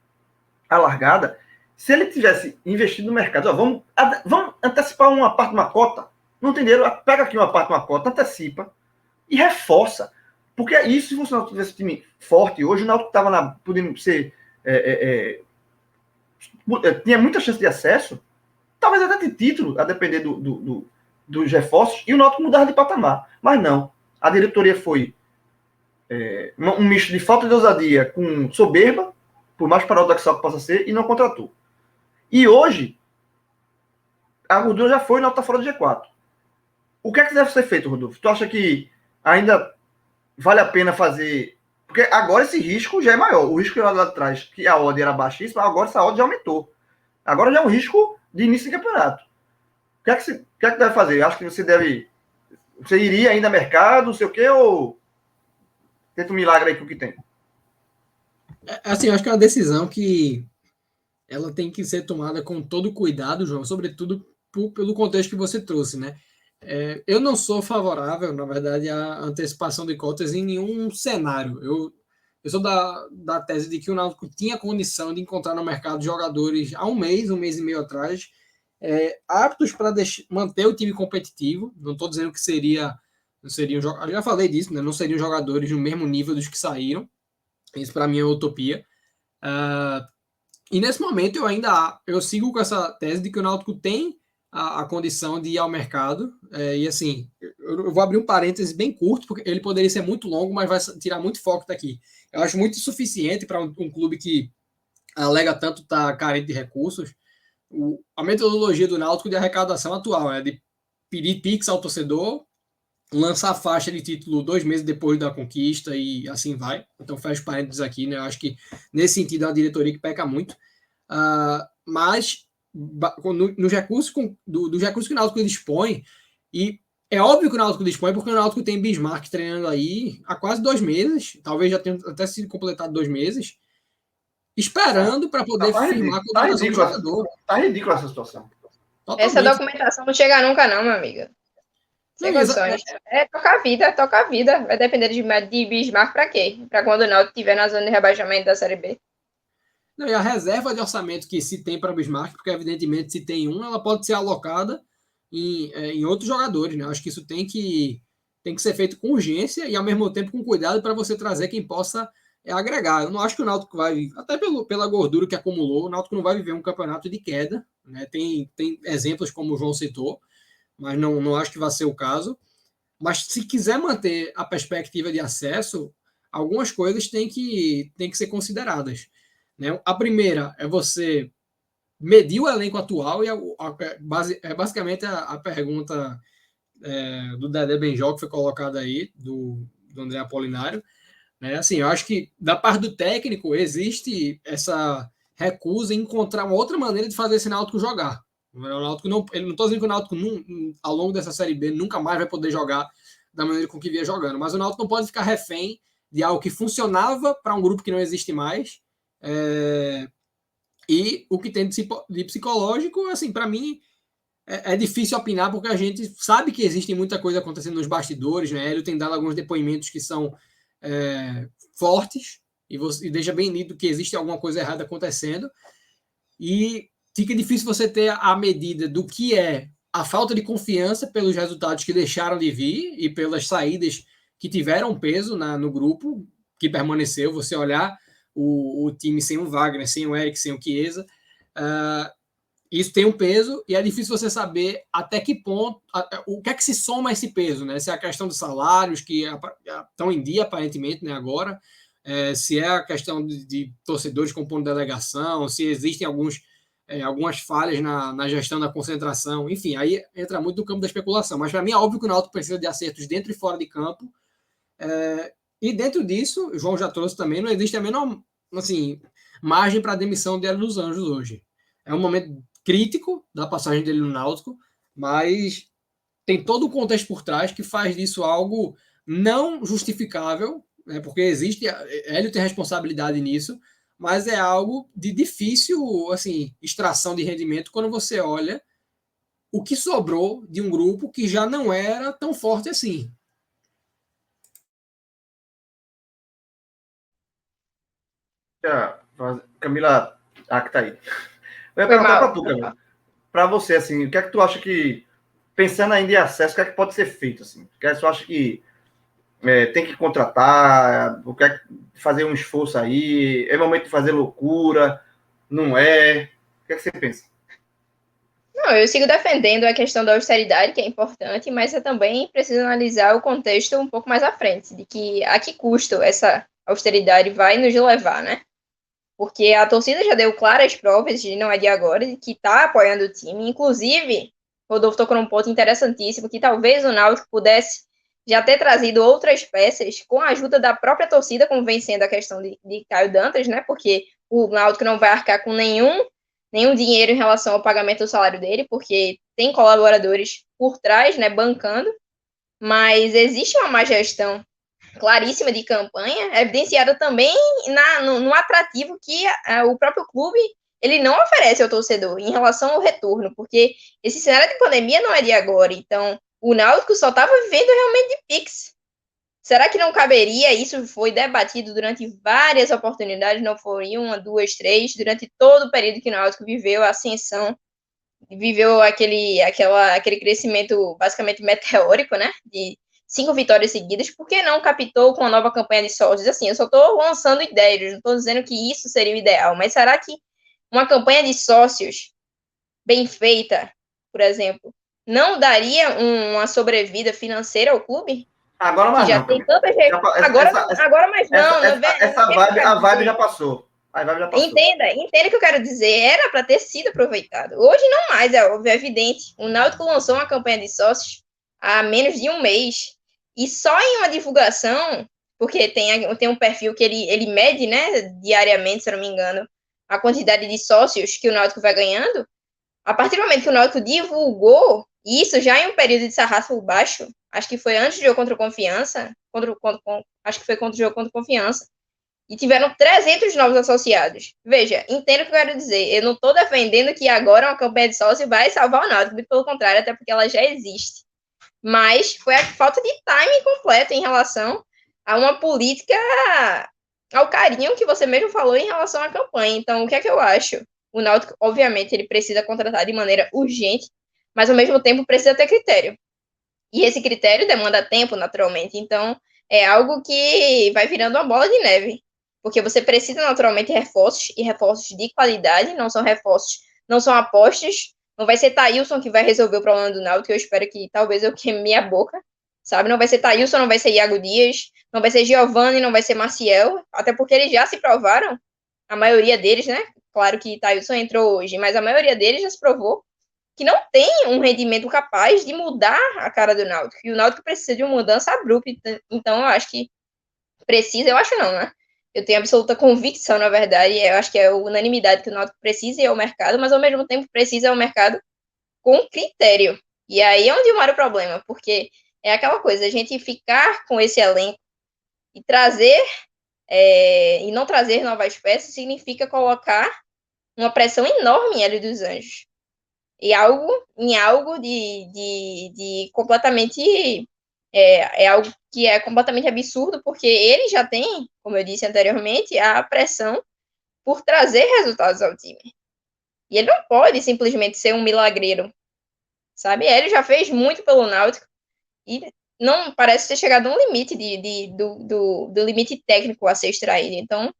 a largada, se ele tivesse investido no mercado, vamos antecipar uma parte de uma cota, não entenderam? Pega aqui uma parte de uma cota, antecipa e reforça. Porque isso, se você não tivesse um time forte hoje, o Náutico estava podendo ser... tinha muita chance de acesso, talvez até de título, a depender dos reforços, e o Náutico mudava de patamar. Mas não. A diretoria foi um misto de falta de ousadia com soberba, por mais paradoxal que possa ser, e não contratou. E hoje, a gordura já foi e o Náutico está fora do G4. O que é que deve ser feito, Rodolfo? Tu acha que ainda vale a pena fazer Porque agora esse risco já é maior. O risco que lá atrás, que a odd era baixíssima, agora essa odd já aumentou. Agora já é um risco de início de campeonato. O que é que deve fazer? Eu acho que você deve... Você iria ainda ao mercado, não sei o quê, ou tenta um milagre aí com o que tem? Assim, eu acho que é uma decisão que ela tem que ser tomada com todo cuidado, João, sobretudo pelo contexto que você trouxe, né? Eu não sou favorável, na verdade, à antecipação de cotas em nenhum cenário. Eu sou da tese de que o Náutico tinha condição de encontrar no mercado jogadores há um mês e meio atrás, aptos para manter o time competitivo. Não estou dizendo que não seriam, eu já falei disso, né? Não seriam jogadores no mesmo nível dos que saíram. Isso para mim é utopia. E nesse momento eu sigo com essa tese de que o Náutico tem a condição de ir ao mercado. E assim, eu vou abrir um parêntese bem curto, porque ele poderia ser muito longo, mas vai tirar muito foco daqui. Eu acho muito insuficiente para um clube que alega tanto estar carente de recursos. A metodologia do Náutico de arrecadação atual é de pedir pix ao torcedor, lançar a faixa de título 2 meses depois da conquista e assim vai. Então, fecho parênteses aqui, né? Eu acho que nesse sentido é uma diretoria que peca muito. Mas nos recursos dos recursos que o Náutico dispõe, e é óbvio que o Náutico dispõe porque o Náutico tem Bismarck treinando aí há quase 2 meses, talvez já tenha até sido completado 2 meses, esperando para poder firmar a contratação do jogador. Tá ridícula essa situação. Totalmente. Essa documentação não chega nunca não, meu amigo. Sem condições. Toca a vida. Vai depender de Bismarck para quê? Para quando o Náutico estiver na zona de rebaixamento da Série B. Não, e a reserva de orçamento que se tem para o Bismarck, porque evidentemente se tem ela pode ser alocada em outros jogadores, né? Acho que isso tem que ser feito com urgência e ao mesmo tempo com cuidado para você trazer quem possa agregar. Eu não acho que o Náutico vai, até pela gordura que acumulou, o Náutico não vai viver um campeonato de queda, né? Tem exemplos como o João citou, mas não acho que vai ser o caso. Mas se quiser manter a perspectiva de acesso, algumas coisas têm que ser consideradas. Né? A primeira é você medir o elenco atual, e basicamente a pergunta do Dedé Benjol, que foi colocada aí, do André Apolinário. Né? Assim, eu acho que da parte do técnico existe essa recusa em encontrar uma outra maneira de fazer esse Náutico jogar. O Náutico não estou dizendo que o Náutico ao longo dessa Série B nunca mais vai poder jogar da maneira com que vinha jogando, mas o Náutico não pode ficar refém de algo que funcionava para um grupo que não existe mais. E o que tem de psicológico, assim, para mim é difícil opinar, porque a gente sabe que existe muita coisa acontecendo nos bastidores, né? Hélio tem dado alguns depoimentos que são fortes e deixa bem nítido que existe alguma coisa errada acontecendo, e fica difícil você ter a medida do que é a falta de confiança pelos resultados que deixaram de vir e pelas saídas que tiveram peso no grupo que permaneceu. Você olhar o time sem o Wagner, sem o Eric, sem o Chiesa, isso tem um peso e é difícil você saber até que ponto, o que é que se soma a esse peso, né? Se é a questão dos salários, que estão em dia aparentemente, né, agora, se é a questão de torcedores compondo delegação, se existem algumas falhas na gestão da concentração, enfim, aí entra muito no campo da especulação, mas para mim é óbvio que o Náutico precisa de acertos dentro e fora de campo, e dentro disso, o João já trouxe também, não existe a menor margem para a demissão de Hélio dos Anjos hoje. É um momento crítico da passagem dele no Náutico, mas tem todo o contexto por trás que faz disso algo não justificável, né, porque Hélio tem responsabilidade nisso, mas é algo de difícil extração de rendimento quando você olha o que sobrou de um grupo que já não era tão forte assim. Camila, que tá aí. Eu ia perguntar para tu, Camila. Para você, assim, o que é que tu acha que, pensando ainda em acesso, o que é que pode ser feito? Assim? O que é que tu acha que tem que contratar? O que é que fazer um esforço aí? É momento de fazer loucura? Não é? O que é que você pensa? Não, eu sigo defendendo a questão da austeridade, que é importante, mas eu também preciso analisar o contexto um pouco mais à frente, de que a que custo essa austeridade vai nos levar, né? Porque a torcida já deu claras provas, de não é de agora, de que está apoiando o time. Inclusive, Rodolfo tocou num ponto interessantíssimo, que talvez o Náutico pudesse já ter trazido outras peças com a ajuda da própria torcida, como vem sendo a questão de Caio Dantas, né? Porque o Náutico não vai arcar com nenhum dinheiro em relação ao pagamento do salário dele, porque tem colaboradores por trás, né, bancando, mas existe uma má gestão claríssima de campanha, evidenciada também no atrativo que o próprio clube ele não oferece ao torcedor em relação ao retorno, porque esse cenário de pandemia não é de agora, então o Náutico só estava vivendo realmente de Pix. Será que não caberia? Isso foi debatido durante várias oportunidades, não foi uma, duas, três, durante todo o período que o Náutico viveu a ascensão, viveu aquele crescimento basicamente meteórico, né? De 5 vitórias seguidas, por que não captou com a nova campanha de sócios? Assim, eu só estou lançando ideias, não estou dizendo que isso seria o ideal, mas será que uma campanha de sócios bem feita, por exemplo, não daria uma sobrevida financeira ao clube? Agora mais que já não, tem Camila. tanta gente. Agora mais não. Essa vibe, a vibe já passou. A vibe já passou. Entenda o que eu quero dizer. Era para ter sido aproveitado. Hoje não mais, é óbvio, é evidente. O Náutico lançou uma campanha de sócios há menos de um mês. E só em uma divulgação, porque tem um perfil que ele mede, né, diariamente, se eu não me engano, a quantidade de sócios que o Náutico vai ganhando. A partir do momento que o Náutico divulgou isso, já em um período de sarrafo baixo, acho que foi antes do jogo contra o Confiança, acho que foi contra o jogo contra o Confiança, e tiveram 300 novos associados. Veja, entendo o que eu quero dizer. Eu não estou defendendo que agora uma campanha de sócio vai salvar o Náutico, muito pelo contrário, até porque ela já existe. Mas foi a falta de timing completo em relação a uma política, ao carinho que você mesmo falou em relação à campanha. Então, o que é que eu acho? O Náutico, obviamente, ele precisa contratar de maneira urgente, mas ao mesmo tempo precisa ter critério. E esse critério demanda tempo, naturalmente. Então, é algo que vai virando uma bola de neve. Porque você precisa, naturalmente, de reforços, e reforços de qualidade, não são reforços, não são apostas. Não vai ser Thailson que vai resolver o problema do Náutico, eu espero que talvez eu queime minha boca, sabe? Não vai ser Thailson, não vai ser Iago Dias, não vai ser Giovani, não vai ser Maciel, até porque eles já se provaram, a maioria deles, né? Claro que Thailson entrou hoje, mas a maioria deles já se provou que não tem um rendimento capaz de mudar a cara do Náutico. E o Náutico precisa de uma mudança abrupta. Então, eu acho que precisa, eu acho não, né? Eu tenho absoluta convicção, na verdade, eu acho que é a unanimidade que o Náutico precisa ir ao mercado, mas ao mesmo tempo precisa ir ao mercado com critério. E aí é onde mora o problema, porque é aquela coisa, a gente ficar com esse elenco e trazer, e não trazer novas peças, significa colocar uma pressão enorme em Hélio dos Anjos. E algo de completamente. É algo que é completamente absurdo, porque ele já tem, como eu disse anteriormente, a pressão por trazer resultados ao time. E ele não pode simplesmente ser um milagreiro, sabe? Ele já fez muito pelo Náutico e não parece ter chegado a um limite do limite técnico a ser extraído. Então,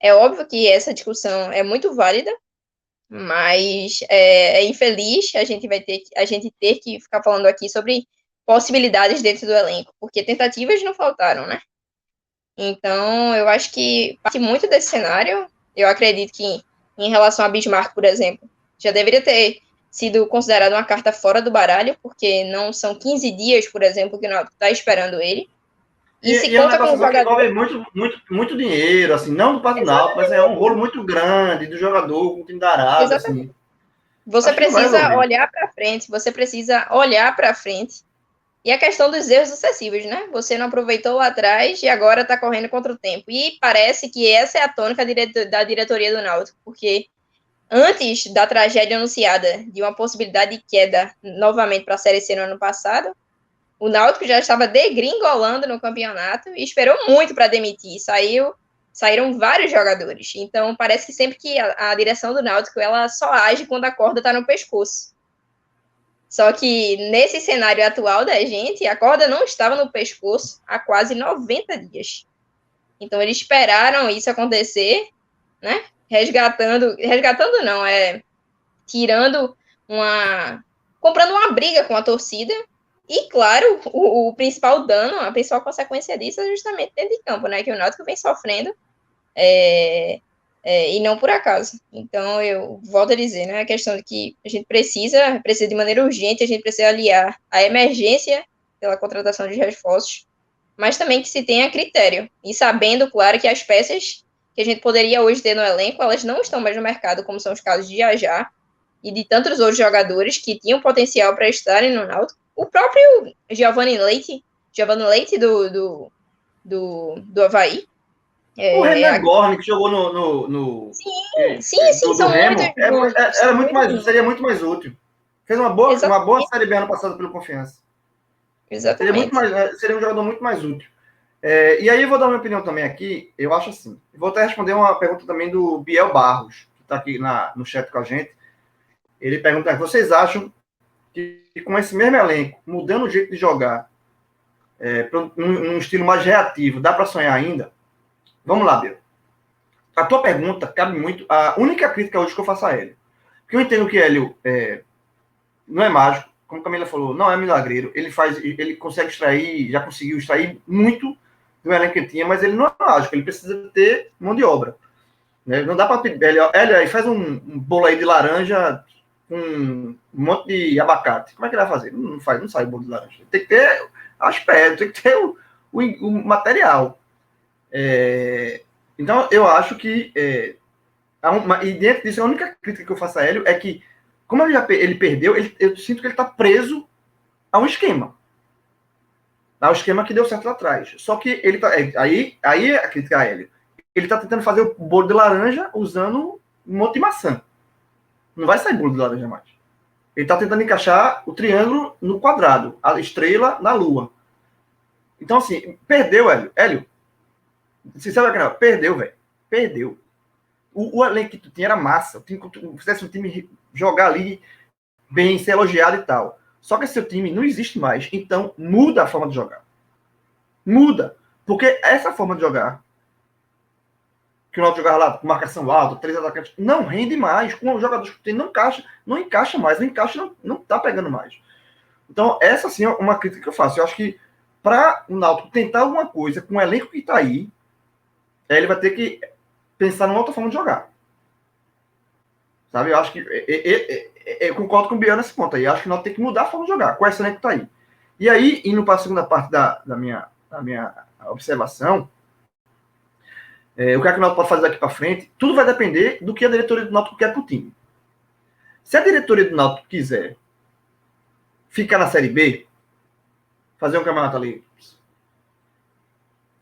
é óbvio que essa discussão é muito válida, mas é infeliz a gente ter que ficar falando aqui sobre possibilidades dentro do elenco, porque tentativas não faltaram, né? Então, eu acho que parte muito desse cenário. Eu acredito que, em relação a Bismarck, por exemplo, já deveria ter sido considerado uma carta fora do baralho, porque não são 15 dias, por exemplo, que o Náutico está esperando ele. E se é um conta com negócio o que jogador... envolve muito dinheiro, assim, não do Pato Náutico, mas é um rolo muito grande do jogador com o time da Arábia, Exatamente. assim. Você precisa olhar para frente, E a questão dos erros sucessivos, né? Você não aproveitou lá atrás e agora está correndo contra o tempo. E parece que essa é a tônica da diretoria do Náutico, porque antes da tragédia anunciada de uma possibilidade de queda novamente para a Série C no ano passado, o Náutico já estava degringolando no campeonato e esperou muito para demitir. Saíram vários jogadores. Então, parece que sempre que a direção do Náutico ela só age quando a corda está no pescoço. Só que nesse cenário atual da gente, a corda não estava no pescoço há quase 90 dias. Então, eles esperaram isso acontecer, né? Resgatando não, tirando comprando uma briga com a torcida. E, claro, o principal dano, a principal consequência disso é justamente dentro de campo, né? Que o Náutico vem sofrendo e não por acaso. Então, eu volto a dizer, né? A questão de que a gente precisa de maneira urgente, a gente precisa aliar a emergência pela contratação de reforços, mas também que se tenha critério. E sabendo, claro, que as peças que a gente poderia hoje ter no elenco, elas não estão mais no mercado, como são os casos de Jajá e de tantos outros jogadores que tinham potencial para estarem no Náutico. O próprio Giovanni Leite do Avaí. O Renan Gorni, que jogou no Sim, são Remo, muitos bons. era muito mais, seria muito mais útil. Fez uma boa Série B ano passado pelo Confiança. Exatamente. Seria um jogador muito mais útil. E aí eu vou dar minha opinião também aqui. Eu acho assim. Vou até responder uma pergunta também do Biel Barros, que está aqui no chat com a gente. Ele pergunta: vocês acham que com esse mesmo elenco, mudando o jeito de jogar, num estilo mais reativo, dá para sonhar ainda? Vamos lá, Biel. A tua pergunta cabe muito. A única crítica hoje que eu faço a ele. Porque eu entendo que Hélio não é mágico, como a Camila falou, não é milagreiro. Ele consegue extrair, já conseguiu extrair muito do elenco que ele tinha, mas ele não é mágico, ele precisa ter mão de obra. Né? Não dá para pedir. Hélio, faz um bolo aí de laranja com um monte de abacate. Como é que ele vai fazer? Não sai bolo de laranja. Tem que ter aspecto, tem que ter o material. Então, eu acho que e dentro disso, a única crítica que eu faço a Hélio é que, como ele perdeu, eu sinto que ele está preso a um esquema. Ao esquema que deu certo lá atrás. Só que ele tá. Aí a crítica a Hélio. Ele está tentando fazer o bolo de laranja usando um monte de maçã. Não vai sair bolo de laranja mais. Ele está tentando encaixar o triângulo no quadrado, a estrela na lua. Então, assim, perdeu, Hélio. Hélio, você sabe que não? Perdeu, velho. Perdeu. O elenco que tu tinha era massa. Tu fizesse um time jogar ali bem, ser elogiado e tal. Só que esse seu time não existe mais. Então, muda a forma de jogar. Muda. Porque essa forma de jogar, que o Náutico jogava lá com marcação alta, 3 atacantes, não rende mais. Com os jogadores que tem, não encaixa mais. Não tá pegando mais. Então, essa sim é uma crítica que eu faço. Eu acho que para o Náutico tentar alguma coisa com o elenco que tá aí, ele vai ter que pensar numa outra forma de jogar. Sabe? Eu acho que eu concordo com o Biel nesse ponto aí. Eu acho que nós temos que mudar a forma de jogar, com esse elenco que tá aí. E aí, indo para a segunda parte da minha observação, o que é que o Náutico pode fazer daqui para frente, tudo vai depender do que a diretoria do Náutico quer pro time. Se a diretoria do Náutico quiser ficar na Série B, fazer um campeonato ali,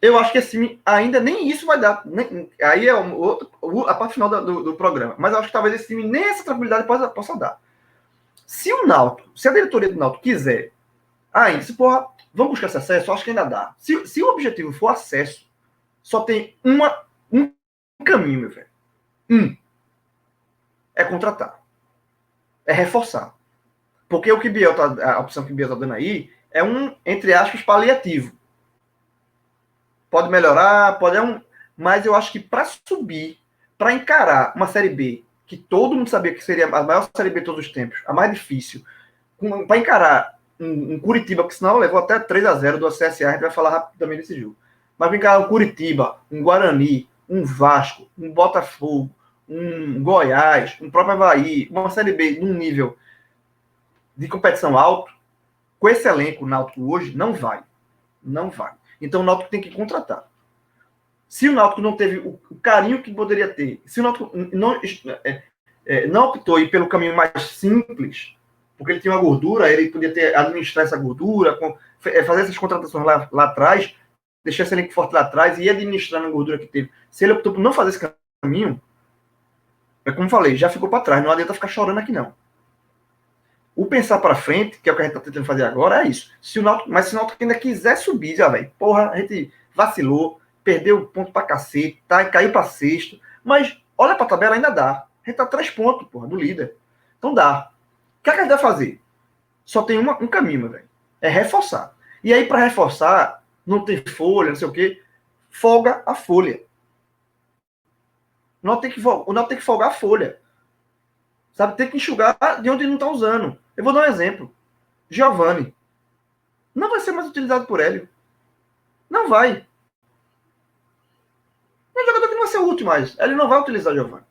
eu acho que esse time ainda nem isso vai dar. Aí é a parte final do programa. Mas eu acho que talvez esse time nem essa tranquilidade possa dar. Se a diretoria do Náutico quiser, vamos buscar esse acesso, eu acho que ainda dá. Se o objetivo for acesso, só tem um caminho, meu velho. É contratar. É reforçar. Porque a opção que o Biel tá dando aí é entre aspas, paliativo. Pode melhorar, mas eu acho que para subir, para encarar uma Série B, que todo mundo sabia que seria a maior Série B de todos os tempos, a mais difícil, para encarar um Curitiba, que senão levou até 3-0 do CSA, a gente vai falar rapidamente desse jogo. Mas para encarar um Curitiba, um Guarani, um Vasco, um Botafogo, um Goiás, um próprio Avaí, uma Série B num nível de competição alto, com esse elenco Náutico hoje, não vai. Não vai. Então o Náutico tem que contratar. Se o Náutico não teve o carinho que poderia ter, se o Náutico não optou pelo caminho mais simples, porque ele tinha uma gordura, ele podia administrar essa gordura, fazer essas contratações lá atrás, deixar esse elenco forte lá atrás e ir administrando a gordura que teve. Se ele optou por não fazer esse caminho, como falei, já ficou para trás, não adianta ficar chorando aqui não. O pensar para frente, que é o que a gente está tentando fazer agora, é isso. Mas se o Náutico ainda quiser subir, já, velho, porra, a gente vacilou, perdeu ponto pra cacete, caiu para sexto, mas olha para a tabela, ainda dá. A gente tá 3 pontos, porra, do líder. Então dá. O que a gente vai fazer? Só tem um caminho, velho. É reforçar. E aí, para reforçar, não tem folha, não sei o quê, folga a folha. O Náutico tem que folgar a folha. Sabe, tem que enxugar de onde ele não está usando. Eu vou dar um exemplo. Giovanni. Não vai ser mais utilizado por Hélio. Não vai. É um jogador que não vai ser útil mais. Hélio não vai utilizar Giovanni.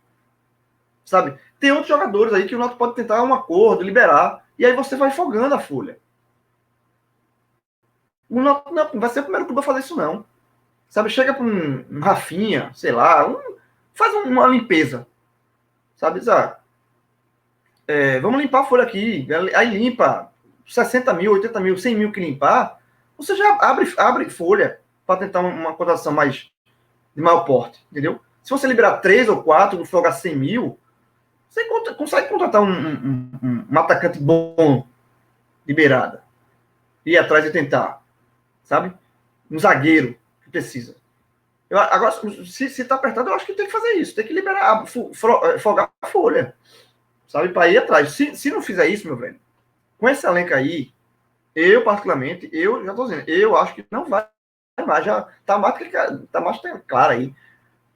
Sabe? Tem outros jogadores aí que o Náutico pode tentar um acordo, liberar. E aí você vai folgando a folha. O Náutico não vai ser o primeiro clube a fazer isso, não. Sabe, chega para um Rafinha, sei lá, faz uma limpeza. Sabe, vamos limpar a folha aqui. Aí limpa 60 mil, 80 mil, 100 mil que limpar. Você já abre folha para tentar uma cotação de maior porte, entendeu? Se você liberar 3 ou 4, jogar 100 mil, você consegue contratar um atacante bom de beirada. Ir atrás e tentar, sabe? Um zagueiro que precisa. Agora, se tá apertado, eu acho que tem que fazer isso. Tem que liberar, folgar a folha, sabe? Para ir atrás. Se não fizer isso, meu velho, com esse elenco aí, eu, particularmente, eu já tô dizendo, eu acho que não vai mais. Já tá mais claro aí.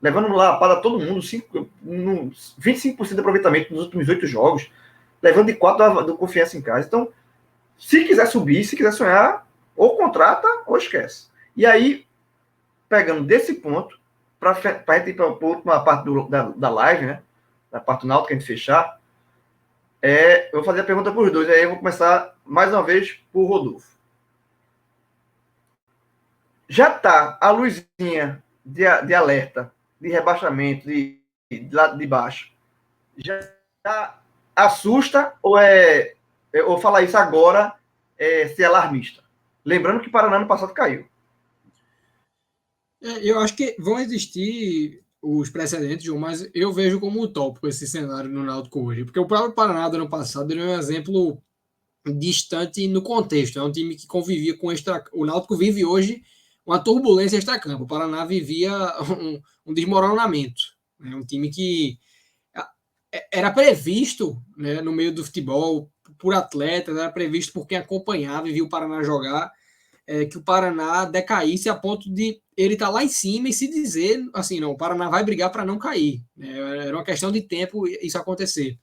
Levando lá para todo mundo, 25% de aproveitamento nos últimos 8 jogos, levando de 4 do Confiança em casa. Então, se quiser subir, se quiser sonhar, ou contrata ou esquece. E aí, pegando desse ponto, para a gente ir para a última parte da live, né? Da parte do Náutico que a gente fechar, eu vou fazer a pergunta para os dois. Aí eu vou começar mais uma vez por Rodolfo. Já tá a luzinha de alerta, de rebaixamento, de lado de baixo, já assusta ou falar isso agora ser alarmista? Lembrando que o Paraná no passado caiu. Eu acho que vão existir os precedentes, João, mas eu vejo como utópico esse cenário no Náutico hoje, porque o próprio Paraná do ano passado ele é um exemplo distante no contexto, é um time que convivia com o Náutico vive hoje uma turbulência extracampo, o Paraná vivia um desmoronamento, né? Um time que era previsto, né, no meio do futebol por atletas, era previsto por quem acompanhava e viu o Paraná jogar, que o Paraná decaísse a ponto de ele estar lá em cima e se dizer assim, não, o Paraná vai brigar para não cair. Era uma questão de tempo isso acontecer.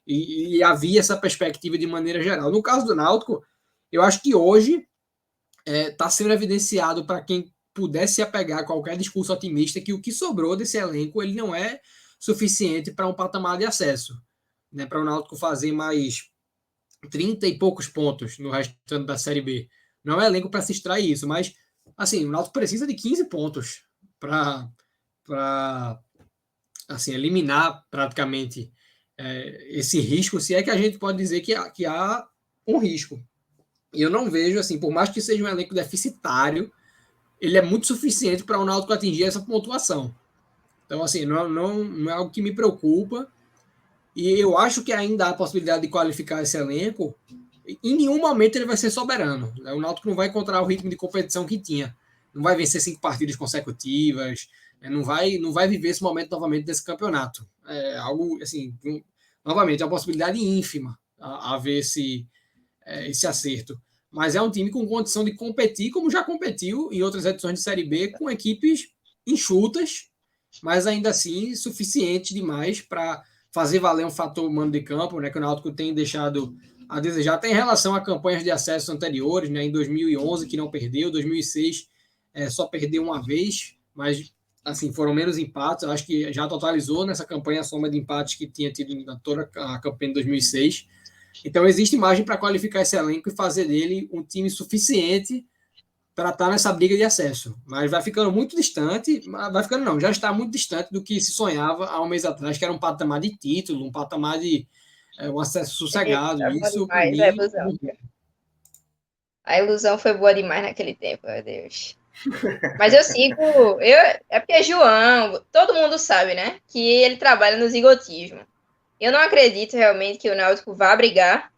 E havia essa perspectiva de maneira geral. No caso do Náutico, eu acho que hoje está sendo evidenciado para quem pudesse se apegar a qualquer discurso otimista que o que sobrou desse elenco ele não é suficiente para um patamar de acesso, né, para o Náutico fazer mais 30 e poucos pontos no restante da Série B. Não é elenco para se extrair isso, mas assim, o Náutico precisa de 15 pontos para assim, eliminar praticamente esse risco, se é que a gente pode dizer que há um risco. E eu não vejo, assim, por mais que seja um elenco deficitário, ele é muito suficiente para o Náutico atingir essa pontuação. Então, assim, não é algo que me preocupa. E eu acho que ainda há a possibilidade de qualificar esse elenco. Em nenhum momento ele vai ser soberano. O Náutico não vai encontrar o ritmo de competição que tinha. Não vai vencer 5 partidas consecutivas. Não vai viver esse momento novamente desse campeonato. É algo, assim, novamente, é uma possibilidade ínfima a ver esse acerto. Mas é um time com condição de competir, como já competiu em outras edições de Série B, com equipes enxutas, mas ainda assim suficiente demais para fazer valer um fator mando de campo, né, que o Náutico tem deixado a desejar, até em relação a campanhas de acesso anteriores, né, em 2011 que não perdeu, 2006 só perdeu uma vez, mas assim, foram menos empates, eu acho que já totalizou nessa campanha a soma de empates que tinha tido na toda a campanha de 2006. Então existe margem para qualificar esse elenco e fazer dele um time suficiente para estar nessa briga de acesso, mas vai ficando muito distante, já está muito distante do que se sonhava há um mês atrás, que era um patamar de título, um patamar de um acesso sossegado. Isso demais, a ilusão foi boa demais naquele tempo, meu Deus. Mas eu sigo, é porque João, todo mundo sabe, né, que ele trabalha no zigotismo. Eu não acredito realmente que o Náutico vá brigar,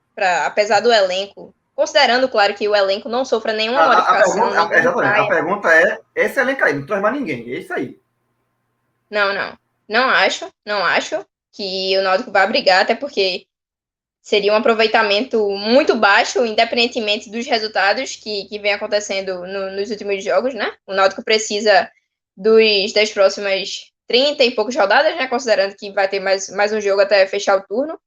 apesar do elenco, considerando, claro, que o elenco não sofra nenhuma modificação. Exatamente. A pergunta é, esse elenco aí, não traz mais ninguém, é isso aí. Não acho que o Náutico vá brigar, até porque seria um aproveitamento muito baixo, independentemente dos resultados que vem acontecendo nos últimos jogos, né? O Náutico precisa das próximas 30 e poucas rodadas, né? Considerando que vai ter mais um jogo até fechar o turno.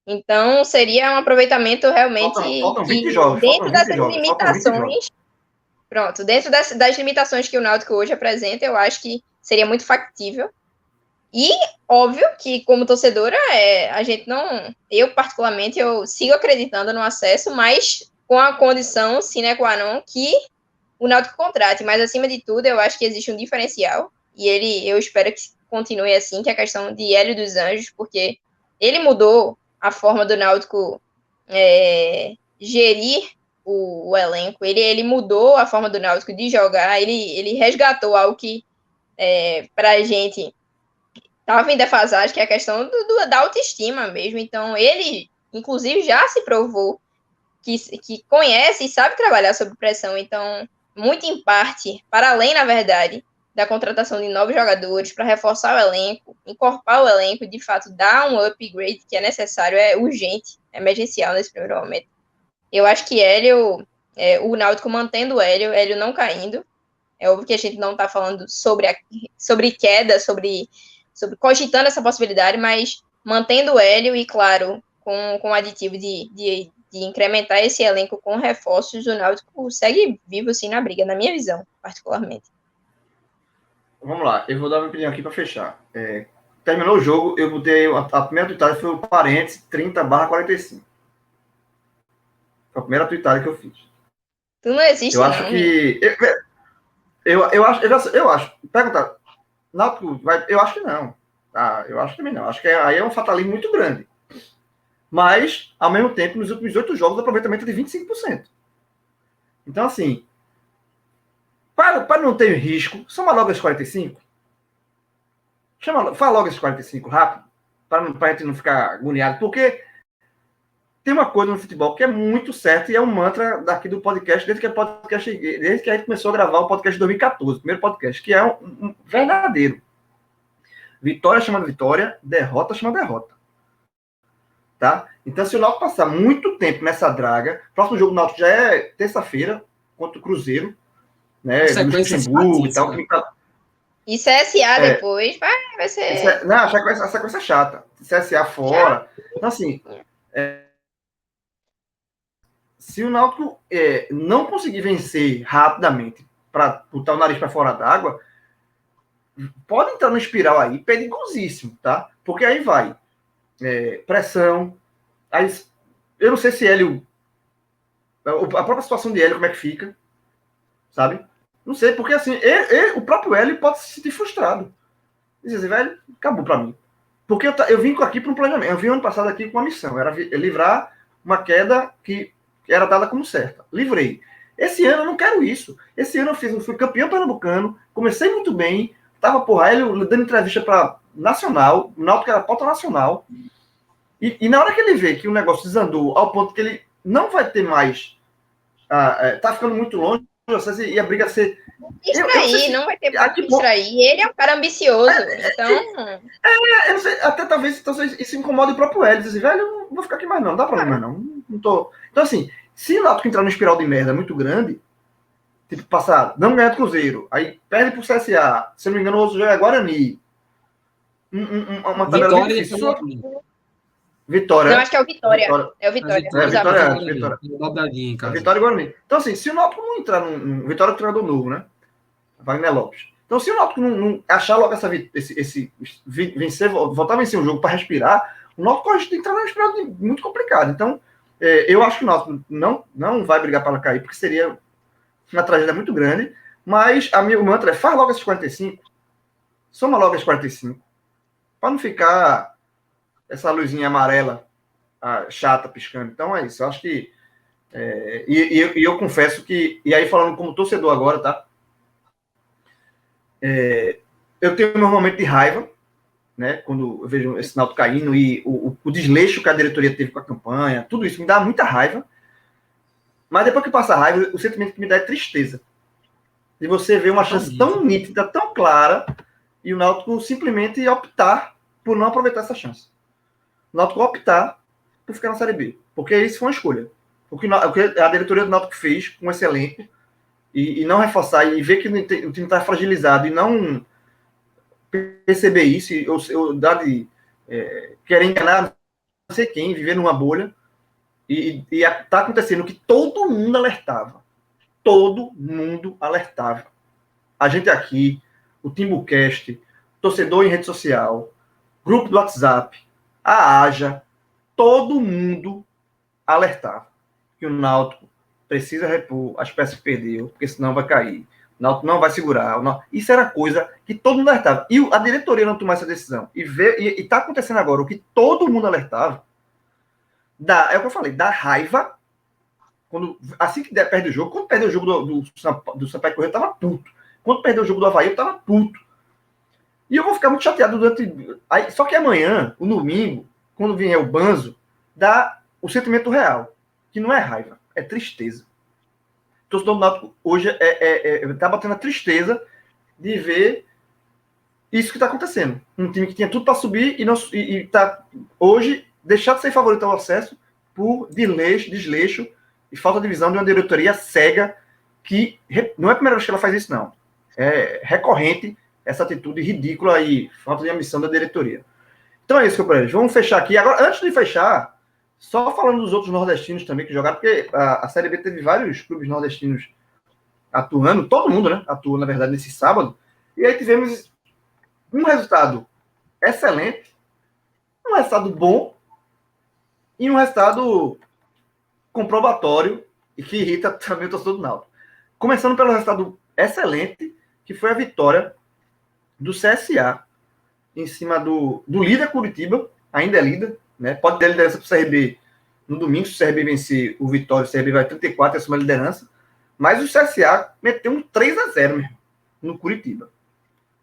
Então, seria um aproveitamento realmente faltam 20 jogos, dentro dessas limitações. Pronto, dentro das limitações que o Náutico hoje apresenta, eu acho que seria muito factível. E, óbvio, que como torcedora, a gente não... Eu, particularmente, eu sigo acreditando no acesso, mas com a condição sine qua non que o Náutico contrate, mas acima de tudo, eu acho que existe um diferencial, e eu espero que continue assim, que é a questão de Hélio dos Anjos, porque ele mudou a forma do Náutico gerir o elenco, ele mudou a forma do Náutico de jogar, ele resgatou algo que para a gente estava em defasagem, que é a questão da autoestima mesmo. Então, ele, inclusive, já se provou que conhece e sabe trabalhar sob pressão. Então, muito em parte, para além, na verdade, da contratação de novos jogadores, para reforçar o elenco, encorpar o elenco, de fato, dar um upgrade que é necessário, é urgente, é emergencial nesse primeiro momento. Eu acho que o Náutico mantendo o Hélio não caindo. É óbvio que a gente não está falando sobre queda, sobre cogitando essa possibilidade, mas mantendo o Hélio e, claro, com o aditivo de incrementar esse elenco com reforços, o Náutico segue vivo, assim, na briga, na minha visão, particularmente. Vamos lá, eu vou dar minha opinião aqui para fechar. Terminou o jogo, eu botei a primeira tweetada foi o parênteses 30/45. Foi a primeira tweetada que eu fiz. Tu não existe, eu acho não, que eu acho. Perguntar, Náutico vai, eu acho que não. Tá? Eu acho que também não. Acho que aí é um fatalismo muito grande. Mas, ao mesmo tempo, nos últimos 8 jogos, o aproveitamento é de 25%. Então, assim, para não ter risco, soma logo as 45. Fala logo esses 45 rápido, para a gente não ficar agoniado, porque tem uma coisa no futebol que é muito certa e é um mantra daqui do podcast, desde que a gente começou a gravar o podcast de 2014, o primeiro podcast, que é um verdadeiro. Vitória chama vitória, derrota chama derrota. Tá? Então, se o Náutico passar muito tempo nessa draga, o próximo jogo do Náutico já é terça-feira, contra o Cruzeiro, né? Luxemburgo e tal. E CSA depois vai ser... Não, a sequência é chata. CSA fora. Então, assim, se o Náutico não conseguir vencer rapidamente para botar o nariz para fora d'água, pode entrar no espiral aí perigosíssimo, tá? Porque aí vai pressão. Aí, eu não sei se Hélio... A própria situação de Hélio, como é que fica, sabe? Não sei, porque assim, o próprio Hélio pode se sentir frustrado. Diz assim, velho, acabou pra mim. Porque eu vim aqui para um planejamento. Eu vim ano passado aqui com uma missão. Era livrar uma queda que era dada como certa. Livrei. Esse ano eu não quero isso. Esse ano eu fui campeão pernambucano, comecei muito bem, tava Hélio dando entrevista para Nacional, o Náutico era pauta nacional. E na hora que ele vê que o negócio desandou ao ponto que ele não vai ter mais... tá ficando muito longe, e a briga ser... Distrair, não vai ter muito que distrair. Ele é um cara ambicioso, então... eu não sei, até talvez isso incomoda o próprio Hélio. Diz assim, velho, eu não vou ficar aqui mais não, não dá pra mim mais não tô... Então, assim, se o Náutico entrar numa espiral de merda muito grande, tipo, passar, não ganhar do Cruzeiro, aí perde pro CSA, se não me engano, o outro jogo é Guarani. Uma tabela bem difícil. Vitória. Não, acho que é o Vitória. É o Vitória. Vitória e Guarani. Então, assim, se o Náutico não entrar num Vitória do treinador novo, né? Wagner Lopes. Então, se o Náutico não achar logo vencer, voltar a vencer um jogo para respirar, o Náutico pode entrar numa espiral muito complicada. Então, eu acho que o Náutico não vai brigar para cair, porque seria uma tragédia muito grande. Mas o mantra é: faz logo esses 45, soma logo esses 45, para não ficar essa luzinha amarela chata piscando. Então é isso. Eu acho que eu confesso que, e aí falando como torcedor agora, tá? Eu tenho meu momento de raiva, né? Quando eu vejo esse Náutico caindo e o desleixo que a diretoria teve com a campanha, tudo isso me dá muita raiva. Mas depois que passa a raiva, o sentimento que me dá é tristeza. De você ver uma chance tão nítida, tão clara, e o Náutico simplesmente optar por não aproveitar essa chance. O Náutico optar por ficar na Série B. Porque isso foi uma escolha. O que a diretoria do Náutico fez com esse elenco e não reforçar e ver que o time está fragilizado e não perceber isso ou dar de querer enganar não sei quem, viver numa bolha e está acontecendo o que todo mundo alertava. Todo mundo alertava. A gente aqui, o Timbucast, torcedor em rede social, grupo do WhatsApp, a AJA, todo mundo alertava que o Náutico precisa repor as peças que perdeu, porque senão vai cair. O Náutico não vai segurar. Isso era coisa que todo mundo alertava. E a diretoria não tomar essa decisão. E está acontecendo agora o que todo mundo alertava. É o que eu falei, dá raiva. Assim que perde o jogo, quando perdeu o jogo do Sampaio Corrêa, eu tava puto. Quando perdeu o jogo do Avaí, eu tava puto. E eu vou ficar muito chateado durante. Só que amanhã, o domingo, quando vier o Banzo, dá o sentimento real. Que não é raiva, é tristeza. O torcedor do Náutico hoje tá batendo a tristeza de ver isso que está acontecendo. Um time que tinha tudo para subir e tá hoje deixar de ser favorito ao acesso por desleixo e falta de visão de uma diretoria cega que não é a primeira vez que ela faz isso, não. É recorrente essa atitude ridícula e falta de ambição da diretoria. Então é isso, companheiros. Vamos fechar aqui. Agora, antes de fechar, só falando dos outros nordestinos também que jogaram, porque a Série B teve vários clubes nordestinos atuando, todo mundo, né? Atuou, na verdade, nesse sábado. E aí tivemos um resultado excelente, um resultado bom e um resultado comprobatório e que irrita também o torcedor do Náutico. Começando pelo resultado excelente, que foi a vitória do CSA em cima do líder Curitiba, ainda é líder, né? Pode ter liderança para o CRB no domingo, se o CRB vencer o Vitória, o CRB vai 34 e assumir a liderança, mas o CSA meteu um 3-0 mesmo, no Curitiba.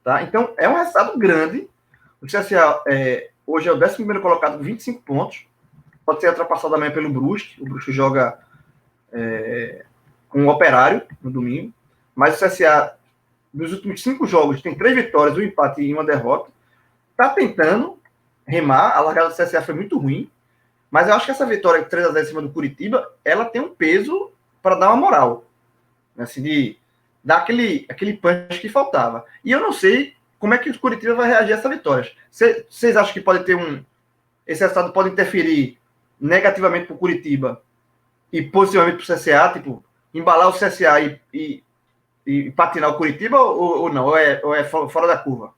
Tá? Então, é um resultado grande. O CSA hoje é o 11º colocado com 25 pontos, pode ser ultrapassado amanhã pelo Brusque. O Brusque joga com o Operário no domingo, mas o CSA, nos últimos 5 jogos, tem 3 vitórias, um empate e uma derrota. Está tentando remar. A largada do CSA foi muito ruim, mas eu acho que essa vitória 3-0 em cima do Curitiba, ela tem um peso para dar uma moral, assim, de dar aquele punch que faltava. E eu não sei como é que o Curitiba vai reagir a essa vitória. Vocês acham que pode ter esse resultado pode interferir negativamente para o Curitiba e positivamente para o CSA, tipo, embalar o CSA e patinar o Curitiba ou não? Ou é fora da curva?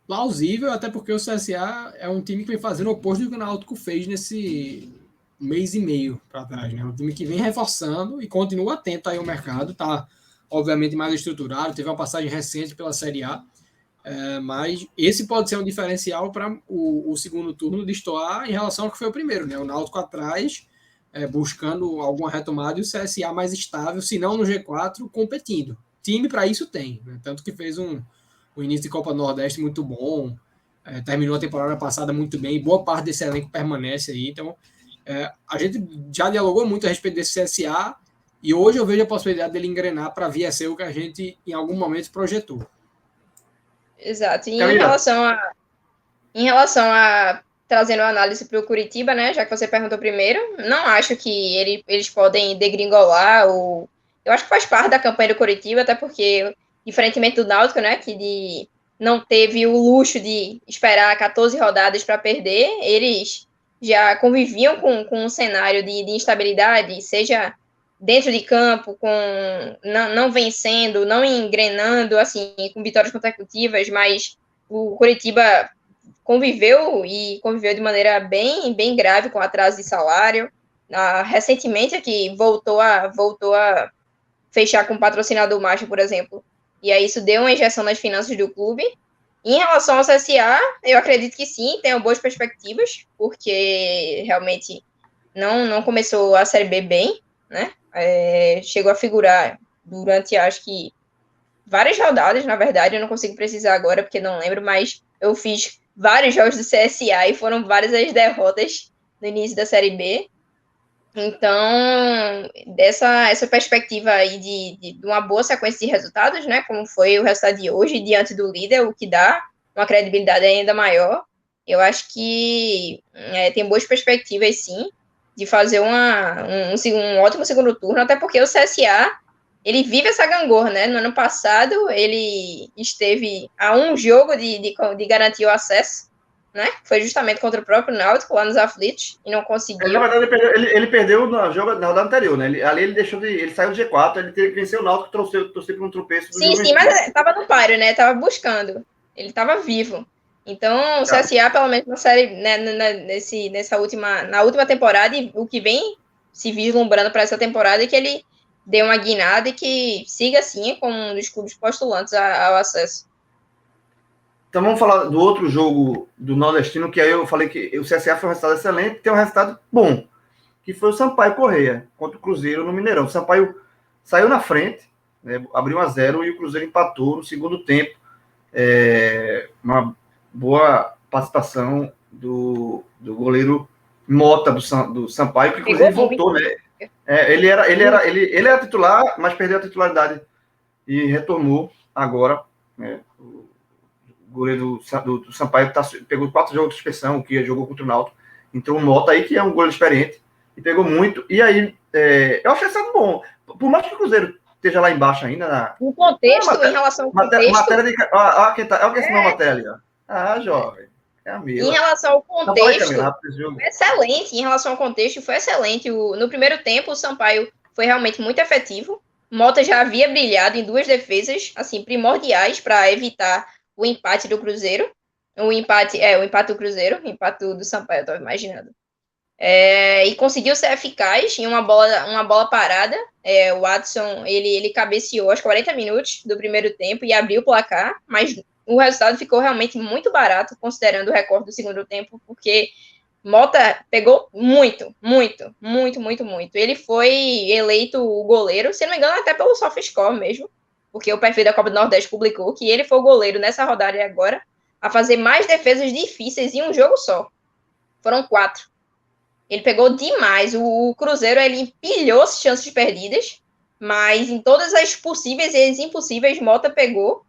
Plausível, até porque o CSA é um time que vem fazendo o oposto do que o Náutico fez nesse mês e meio para trás, né? Um time que vem reforçando e continua atento aí ao mercado, tá obviamente mais estruturado, teve uma passagem recente pela Série A, mas esse pode ser um diferencial para o segundo turno destoar em relação ao que foi o primeiro, né? O Náutico atrás, buscando alguma retomada, e o CSA mais estável, se não no G4, competindo. Time para isso tem, né? Tanto que fez um início de Copa Nordeste muito bom, terminou a temporada passada muito bem, boa parte desse elenco permanece aí, então a gente já dialogou muito a respeito desse CSA, e hoje eu vejo a possibilidade dele engrenar para vir a ser o que a gente em algum momento projetou. Exato, e em relação a trazendo a análise para o Curitiba, né, já que você perguntou primeiro, não acho que eles podem degringolar, eu acho que faz parte da campanha do Curitiba, até porque diferentemente do Náutico, né, que não teve o luxo de esperar 14 rodadas para perder, eles já conviviam com um cenário de instabilidade, seja dentro de campo, não vencendo, não engrenando, assim, com vitórias consecutivas, mas o Curitiba conviveu de maneira bem grave com atraso de salário. Recentemente aqui voltou a fechar com o patrocinador macho, por exemplo, e aí isso deu uma injeção nas finanças do clube. Em relação ao CSA, eu acredito que sim, tenham boas perspectivas, porque realmente não começou a Série B bem, né? Chegou a figurar durante, acho que, várias rodadas, na verdade, eu não consigo precisar agora, porque não lembro, mas eu fiz vários jogos do CSA e foram várias as derrotas no início da Série B. Então, essa perspectiva aí de uma boa sequência de resultados, né, como foi o resultado de hoje, diante do líder, o que dá uma credibilidade ainda maior, eu acho que tem boas perspectivas, sim, de fazer um ótimo segundo turno, até porque o CSA, ele vive essa gangorra, né? No ano passado, ele esteve a um jogo de garantir o acesso, né? Foi justamente contra o próprio Náutico, lá nos aflitos, e não conseguiu. Na verdade, ele perdeu na rodada anterior, né? Ali ele saiu do G4, ele teve que vencer o Náutico, torcer por um tropeço. Sim, mas estava no páreo, né? Tava buscando. Ele estava vivo. Então, o CSA, pelo menos na série, né, na última temporada, e o que vem se vislumbrando para essa temporada e que ele dê uma guinada e que siga assim como um dos clubes postulantes ao acesso. Então vamos falar do outro jogo do Nordestino, que aí eu falei que o CSA foi um resultado excelente, tem um resultado bom, que foi o Sampaio Corrêa contra o Cruzeiro no Mineirão. O Sampaio saiu na frente, né, abriu 1-0 e o Cruzeiro empatou no segundo tempo. Uma boa participação do goleiro Mota do Sampaio, que inclusive voltou, né? Ele era titular, mas perdeu a titularidade e retornou agora. Né? O goleiro do Sampaio pegou 4 jogos de suspensão, que jogou contra o Náutico. Entrou o Mota aí, que é um goleiro experiente, e pegou muito. E aí, eu achei isso bom. Por mais que o Cruzeiro esteja lá embaixo ainda. O contexto, em relação ao contexto... Matéria de... Olha quem assinou a matéria ali. Ó. Jovem. É a minha. Em relação ao contexto, foi excelente. Em relação ao contexto, foi excelente. No primeiro tempo, o Sampaio foi realmente muito efetivo. Mota já havia brilhado em 2 defesas, assim, primordiais para evitar o empate do Cruzeiro. O empate do Cruzeiro, o empate do Sampaio, eu estava imaginando. E conseguiu ser eficaz em uma bola parada. O Watson, ele cabeceou aos 40 minutos do primeiro tempo e abriu o placar, mas o resultado ficou realmente muito barato, considerando o recorde do segundo tempo, porque Mota pegou muito. Ele foi eleito o goleiro, se não me engano, até pelo SofaScore mesmo, porque o perfil da Copa do Nordeste publicou que ele foi o goleiro nessa rodada agora a fazer mais defesas difíceis em um jogo só. Foram 4. Ele pegou demais. O Cruzeiro, ele empilhou as chances perdidas, mas em todas as possíveis e as impossíveis, Mota pegou.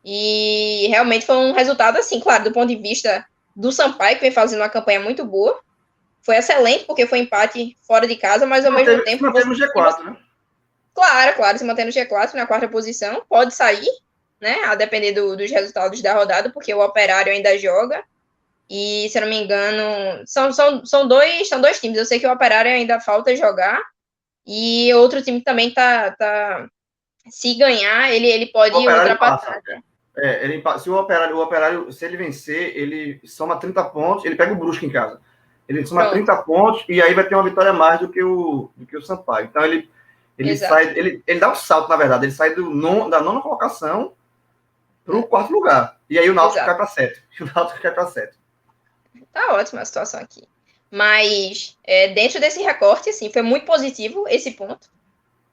E realmente foi um resultado, assim, claro, do ponto de vista do Sampaio, que vem fazendo uma campanha muito boa. Foi excelente, porque foi empate fora de casa, mas ao mesmo tempo... Se mantém no G4, né? Claro, se mantém no G4, na 4ª posição. Pode sair, né? A depender dos resultados da rodada, porque o Operário ainda joga. E, se eu não me engano, são dois times. Eu sei que o Operário ainda falta jogar. E outro time também se ganhar, ele pode ultrapassar. Se o Operário, se ele vencer, ele soma 30 pontos, ele pega o Brusque em casa. Ele soma 30 pontos e aí vai ter uma vitória a mais do que o Sampaio. Então ele sai, ele dá um salto, na verdade. Ele sai da 9ª colocação para o 4º lugar. E aí o Náutico cai para 7. Tá ótima a situação aqui. Mas dentro desse recorte, assim, foi muito positivo esse ponto.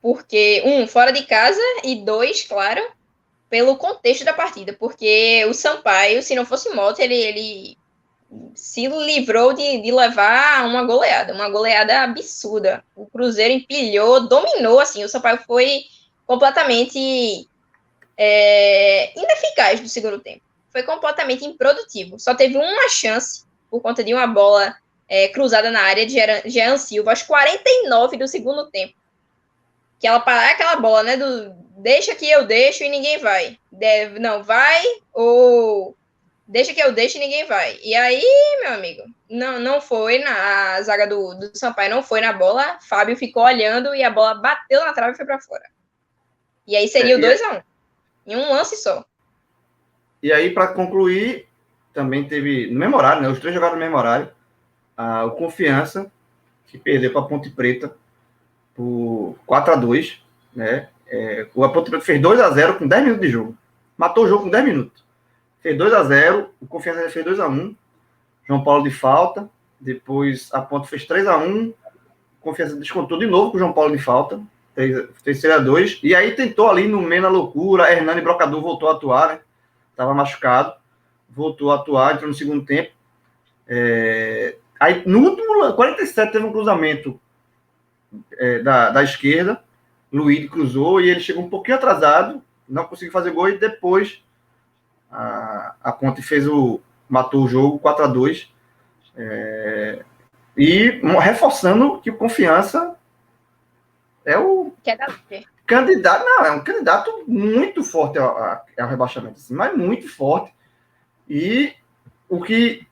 Porque, 1, fora de casa, e 2, claro, pelo contexto da partida. Porque o Sampaio, se não fosse Mota, ele se livrou de levar uma goleada absurda. O Cruzeiro empilhou, dominou, assim, o Sampaio foi completamente ineficaz no segundo tempo. Foi completamente improdutivo. Só teve uma chance por conta de uma bola cruzada na área de Jean Silva, aos 49 do segundo tempo. Que ela parar aquela bola, né, deixa que eu deixo e ninguém vai. Não vai, ou deixa que eu deixo e ninguém vai. E aí, meu amigo, não foi a zaga do Sampaio, não foi na bola, Fábio ficou olhando e a bola bateu na trave e foi para fora. E aí seria o 2-1, em um lance só. E aí, para concluir, também teve, no mesmo horário, né, os 3 jogaram no mesmo horário, o Confiança, que perdeu para a Ponte Preta por 4-2, né? O Ponte Preta fez 2-0 com 10 minutos de jogo. Matou o jogo com 10 minutos. Fez 2-0, o Confiança fez 2-1. João Paulo de falta. Depois a Ponte fez 3-1. Confiança descontou de novo com o João Paulo de falta. 3-2. E aí tentou ali no meio na loucura. Hernani Brocador voltou a atuar, né? Estava machucado. Voltou a atuar, entrou no segundo tempo. Aí no último 47 teve um cruzamento da esquerda, Luiz cruzou e ele chegou um pouquinho atrasado, não conseguiu fazer gol e depois a Ponte matou o jogo 4-2 e reforçando que o Confiança é o candidato, é um candidato muito forte ao rebaixamento, assim, mas muito forte, e o que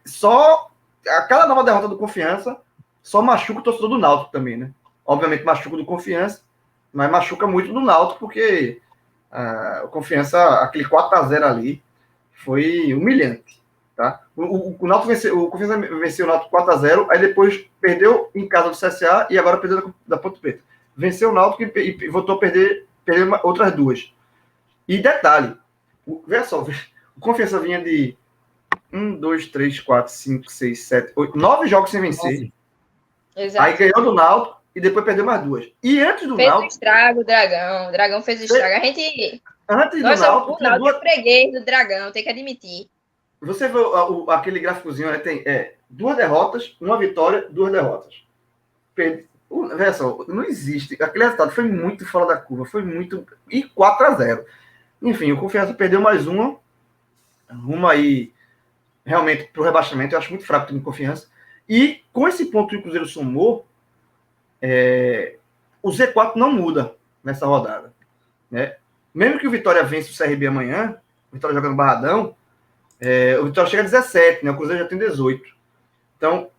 aquela nova derrota do Confiança só machuca o torcedor do Náutico também, né? Obviamente machuca do Confiança, mas machuca muito do Náutico, porque o Confiança, aquele 4-0 ali, foi humilhante. Tá? O Náutico venceu, o Confiança venceu o Náutico 4-0, aí depois perdeu em casa do CSA e agora perdeu da Ponte Preta. Venceu o Náutico e voltou a perder outras duas. E detalhe, veja só, o Confiança vinha de 1, 2, 3, 4, 5, 6, 7, 8, 9 jogos sem vencer. Exato. Aí ganhou do Náutico e depois perdeu mais duas. E antes do fez Náutico... o estrago, o Dragão fez o estrago. A gente... Antes do Nossa, Náutico... o Náutico é freguês do Dragão, tem que admitir. Você vê aquele gráficozinho, né? Tem 2 derrotas, 1 vitória, 2 derrotas. Veja só, não existe. Aquele resultado foi muito fora da curva, foi muito... E 4-0. Enfim, o Confiança perdeu mais uma aí realmente para o rebaixamento. Eu acho muito fraco o time de Confiança. E com esse ponto que o Cruzeiro somou, o Z4 não muda nessa rodada. Né? Mesmo que o Vitória vença o CRB amanhã, o Vitória jogando Barradão, o Vitória chega a 17, né? O Cruzeiro já tem 18. Então,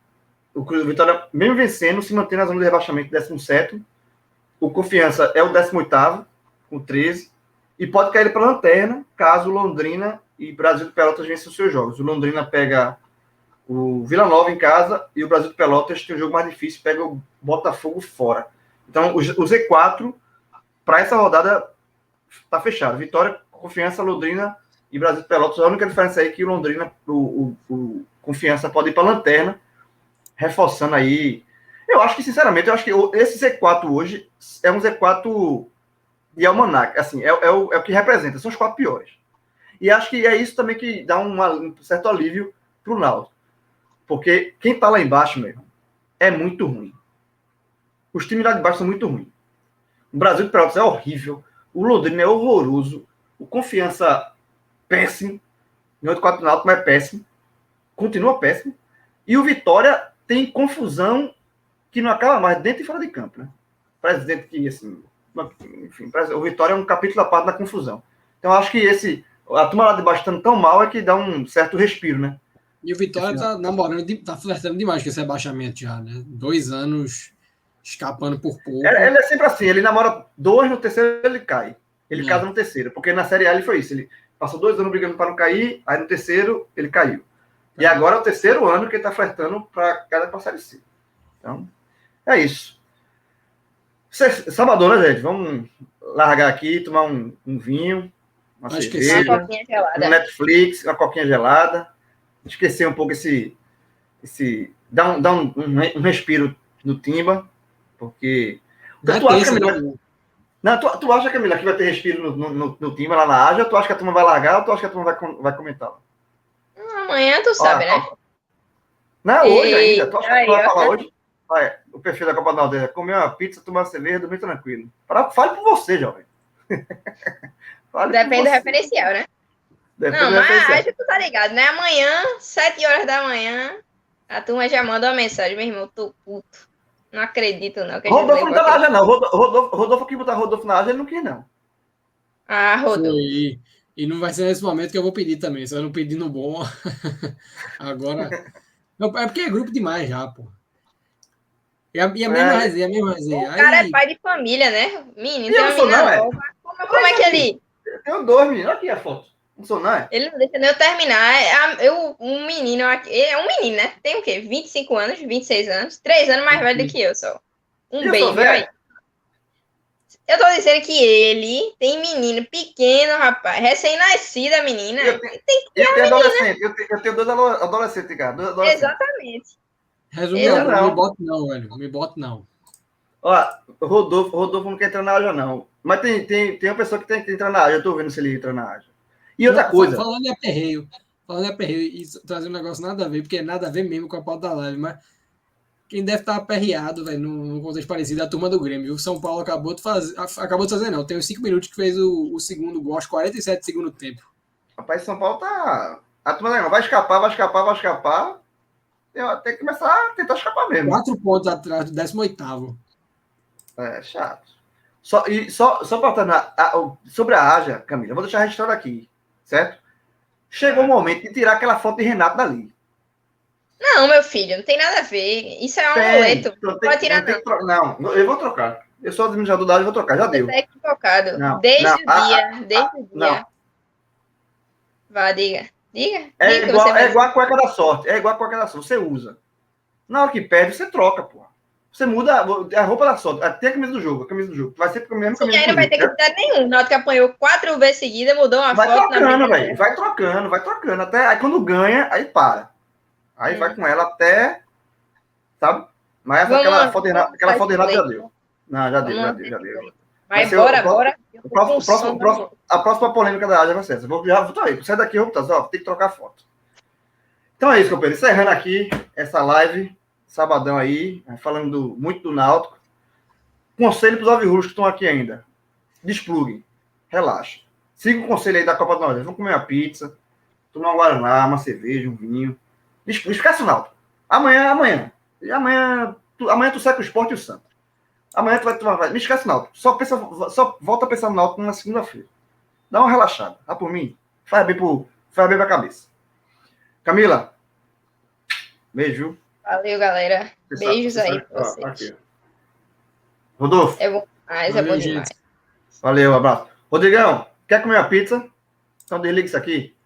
o Vitória, mesmo vencendo, se mantém na zona de rebaixamento, 17º. O Confiança é o 18º, com 13. E pode cair para a lanterna, caso Londrina e Brasil de Pelotas vençam os seus jogos. O Londrina pega o Vila Nova em casa e o Brasil de Pelotas tem um jogo mais difícil, pega o Botafogo fora. Então, o Z4, para essa rodada, está fechado. Vitória, Confiança, Londrina e Brasil de Pelotas. A única diferença aí é que o Londrina, o Confiança pode ir para a lanterna, reforçando aí. Eu acho que, sinceramente, esse Z4 hoje é um Z4 de almanac. Assim, é o que representa, são os 4 piores. E acho que é isso também que dá um certo alívio para o Náutico. Porque quem está lá embaixo, mesmo, é muito ruim. Os times lá de baixo são muito ruins. O Brasil de Pelotas é horrível. O Londrina é horroroso. O Confiança, péssimo. No outro 4 do Náutico, mas é péssimo. Continua péssimo. E o Vitória tem confusão que não acaba mais dentro e fora de campo, né? Presidente que, assim... Enfim, o Vitória é um capítulo à parte da confusão. Então, acho que a turma lá de baixo estando tão mal é que dá um certo respiro, né? E o Vitória tá namorando, tá flertando demais com esse rebaixamento já, né? 2 anos escapando por pouco. Ele é sempre assim, ele namora 2, no terceiro ele cai. Ele casa no terceiro, porque na Série A ele foi isso. Ele passou 2 anos brigando para não cair, aí no terceiro ele caiu. E agora é o terceiro ano que ele tá flertando para cada pra Série C. Então, é isso. Sabadão, né, gente? Vamos largar aqui, tomar um vinho, uma cerveja, uma coquinha gelada. um Netflix, uma coquinha gelada. Esquecer um pouco dar um respiro no Timba, porque tu acha, Camila, tu acha, Camila, que vai ter respiro no Timba lá na Ásia, ou tu acha que a turma vai largar, ou tu acha que a turma vai comentar? Amanhã tu sabe, né? Não é hoje ainda. Tu acha que tu vai falar hoje? O perfil da Copa do Nordeste é comer uma pizza, tomar uma cerveja, dormir tranquilo. Fale por você, jovem. Depende do referencial, né? Não, mas acho que tu tá ligado, né? Amanhã, 7 horas da manhã, a turma já manda uma mensagem, meu irmão, eu tô puto. Não acredito, não. Que Rodolfo não tá na Ásia, não. Rodolfo quis botar Rodolfo na Ásia, ele não quis, não. Ah, Rodolfo. E não vai ser nesse momento que eu vou pedir também. Se eu não pedir no bom. Agora. Não, é porque é grupo demais já, pô. E a mesma resenha, O cara é pai de família, né? Menino, tem uma menina nova. Como é que ele... Eu tenho 2 meninos. Aqui a foto. Não sou, não é? Ele não deixa nem eu terminar. Um menino aqui... Ele é um menino, né? Tem o quê? 25 anos, 26 anos. 3 anos mais velho do que eu, só. Baby aí. Eu tô dizendo que ele tem menino pequeno, rapaz. Recém-nascida, menina. Eu tenho adolescente. Eu tenho 2 adolescentes, cara. Exatamente. Resumindo, não me boto não, velho. Me boto não. Ó, Rodolfo não quer entrar na Ásia, não. Mas tem uma pessoa que tem que entrar na Ásia. Eu tô vendo se ele entra na Ásia. E outra coisa... Falando em aperreio, e trazer um negócio nada a ver, porque é nada a ver mesmo com a pauta da live, mas quem deve estar aperreado, velho, num contexto parecido, é a turma do Grêmio. O São Paulo acabou de fazer, não. Tem uns 5 minutos que fez o segundo gol, aos 47 do segundo tempo. Rapaz, São Paulo tá... A turma não vai escapar. Tem que começar a tentar escapar mesmo. 4 pontos atrás do 18º. É chato. Só para terminar, sobre a Ásia, Camila, eu vou deixar registrado aqui, certo? Chegou o momento de tirar aquela foto de Renato dali. Não, meu filho, não tem nada a ver. Isso é um amuleto. Não pode tirar, não. Não, eu vou trocar. Eu sou administrador da Ásia, vou trocar, já deu. Você tá equivocado. Não, desde o dia. Não. Vá, diga. Diga. É Diga, igual, você vai é igual a cueca da sorte. É igual a cueca da sorte. Você usa. Na hora que perde, você troca, porra. Você muda a roupa da sorte. Tem a camisa do jogo. A camisa do jogo. Vai ser com a mesma Sim, camisa aí do não vai jogo. ter critério nenhum. O Náutico apanhou 4 vezes seguida, mudou uma Vai foto na trocando, brincadeira. velho. Vai trocando. Até aí quando ganha, aí para. Aí vai com ela até. Sabe? Mas aquela foto de Renato já deu. Não, já deu. Mas bora. A próxima polêmica da área vai ser essa. Já vou aí. Sai daqui, vou botar. Ó, tem que trocar foto. Então é isso, companheiro. Encerrando aqui essa live, sabadão aí, falando muito do Náutico. Conselho para os alvirrubos que estão aqui ainda. Despluguem. Relaxa. Siga o conselho aí da Copa do Nordeste. Vamos comer uma pizza, tomar um Guaraná, uma cerveja, um vinho. Esquece o Náutico. Amanhã tu sai com o Sport e o Santos. Amanhã tu vai tomar. Me esquece o Náutico. Só volta a pensar no Náutico na segunda-feira. Dá uma relaxada. Tá por mim? Faz bem pra cabeça. Camila, beijo. Valeu, galera. Beijos aí pra vocês. Aqui. Rodolfo. É bom demais, é bom demais. Valeu, abraço. Rodrigão, quer comer uma pizza? Então desliga isso aqui.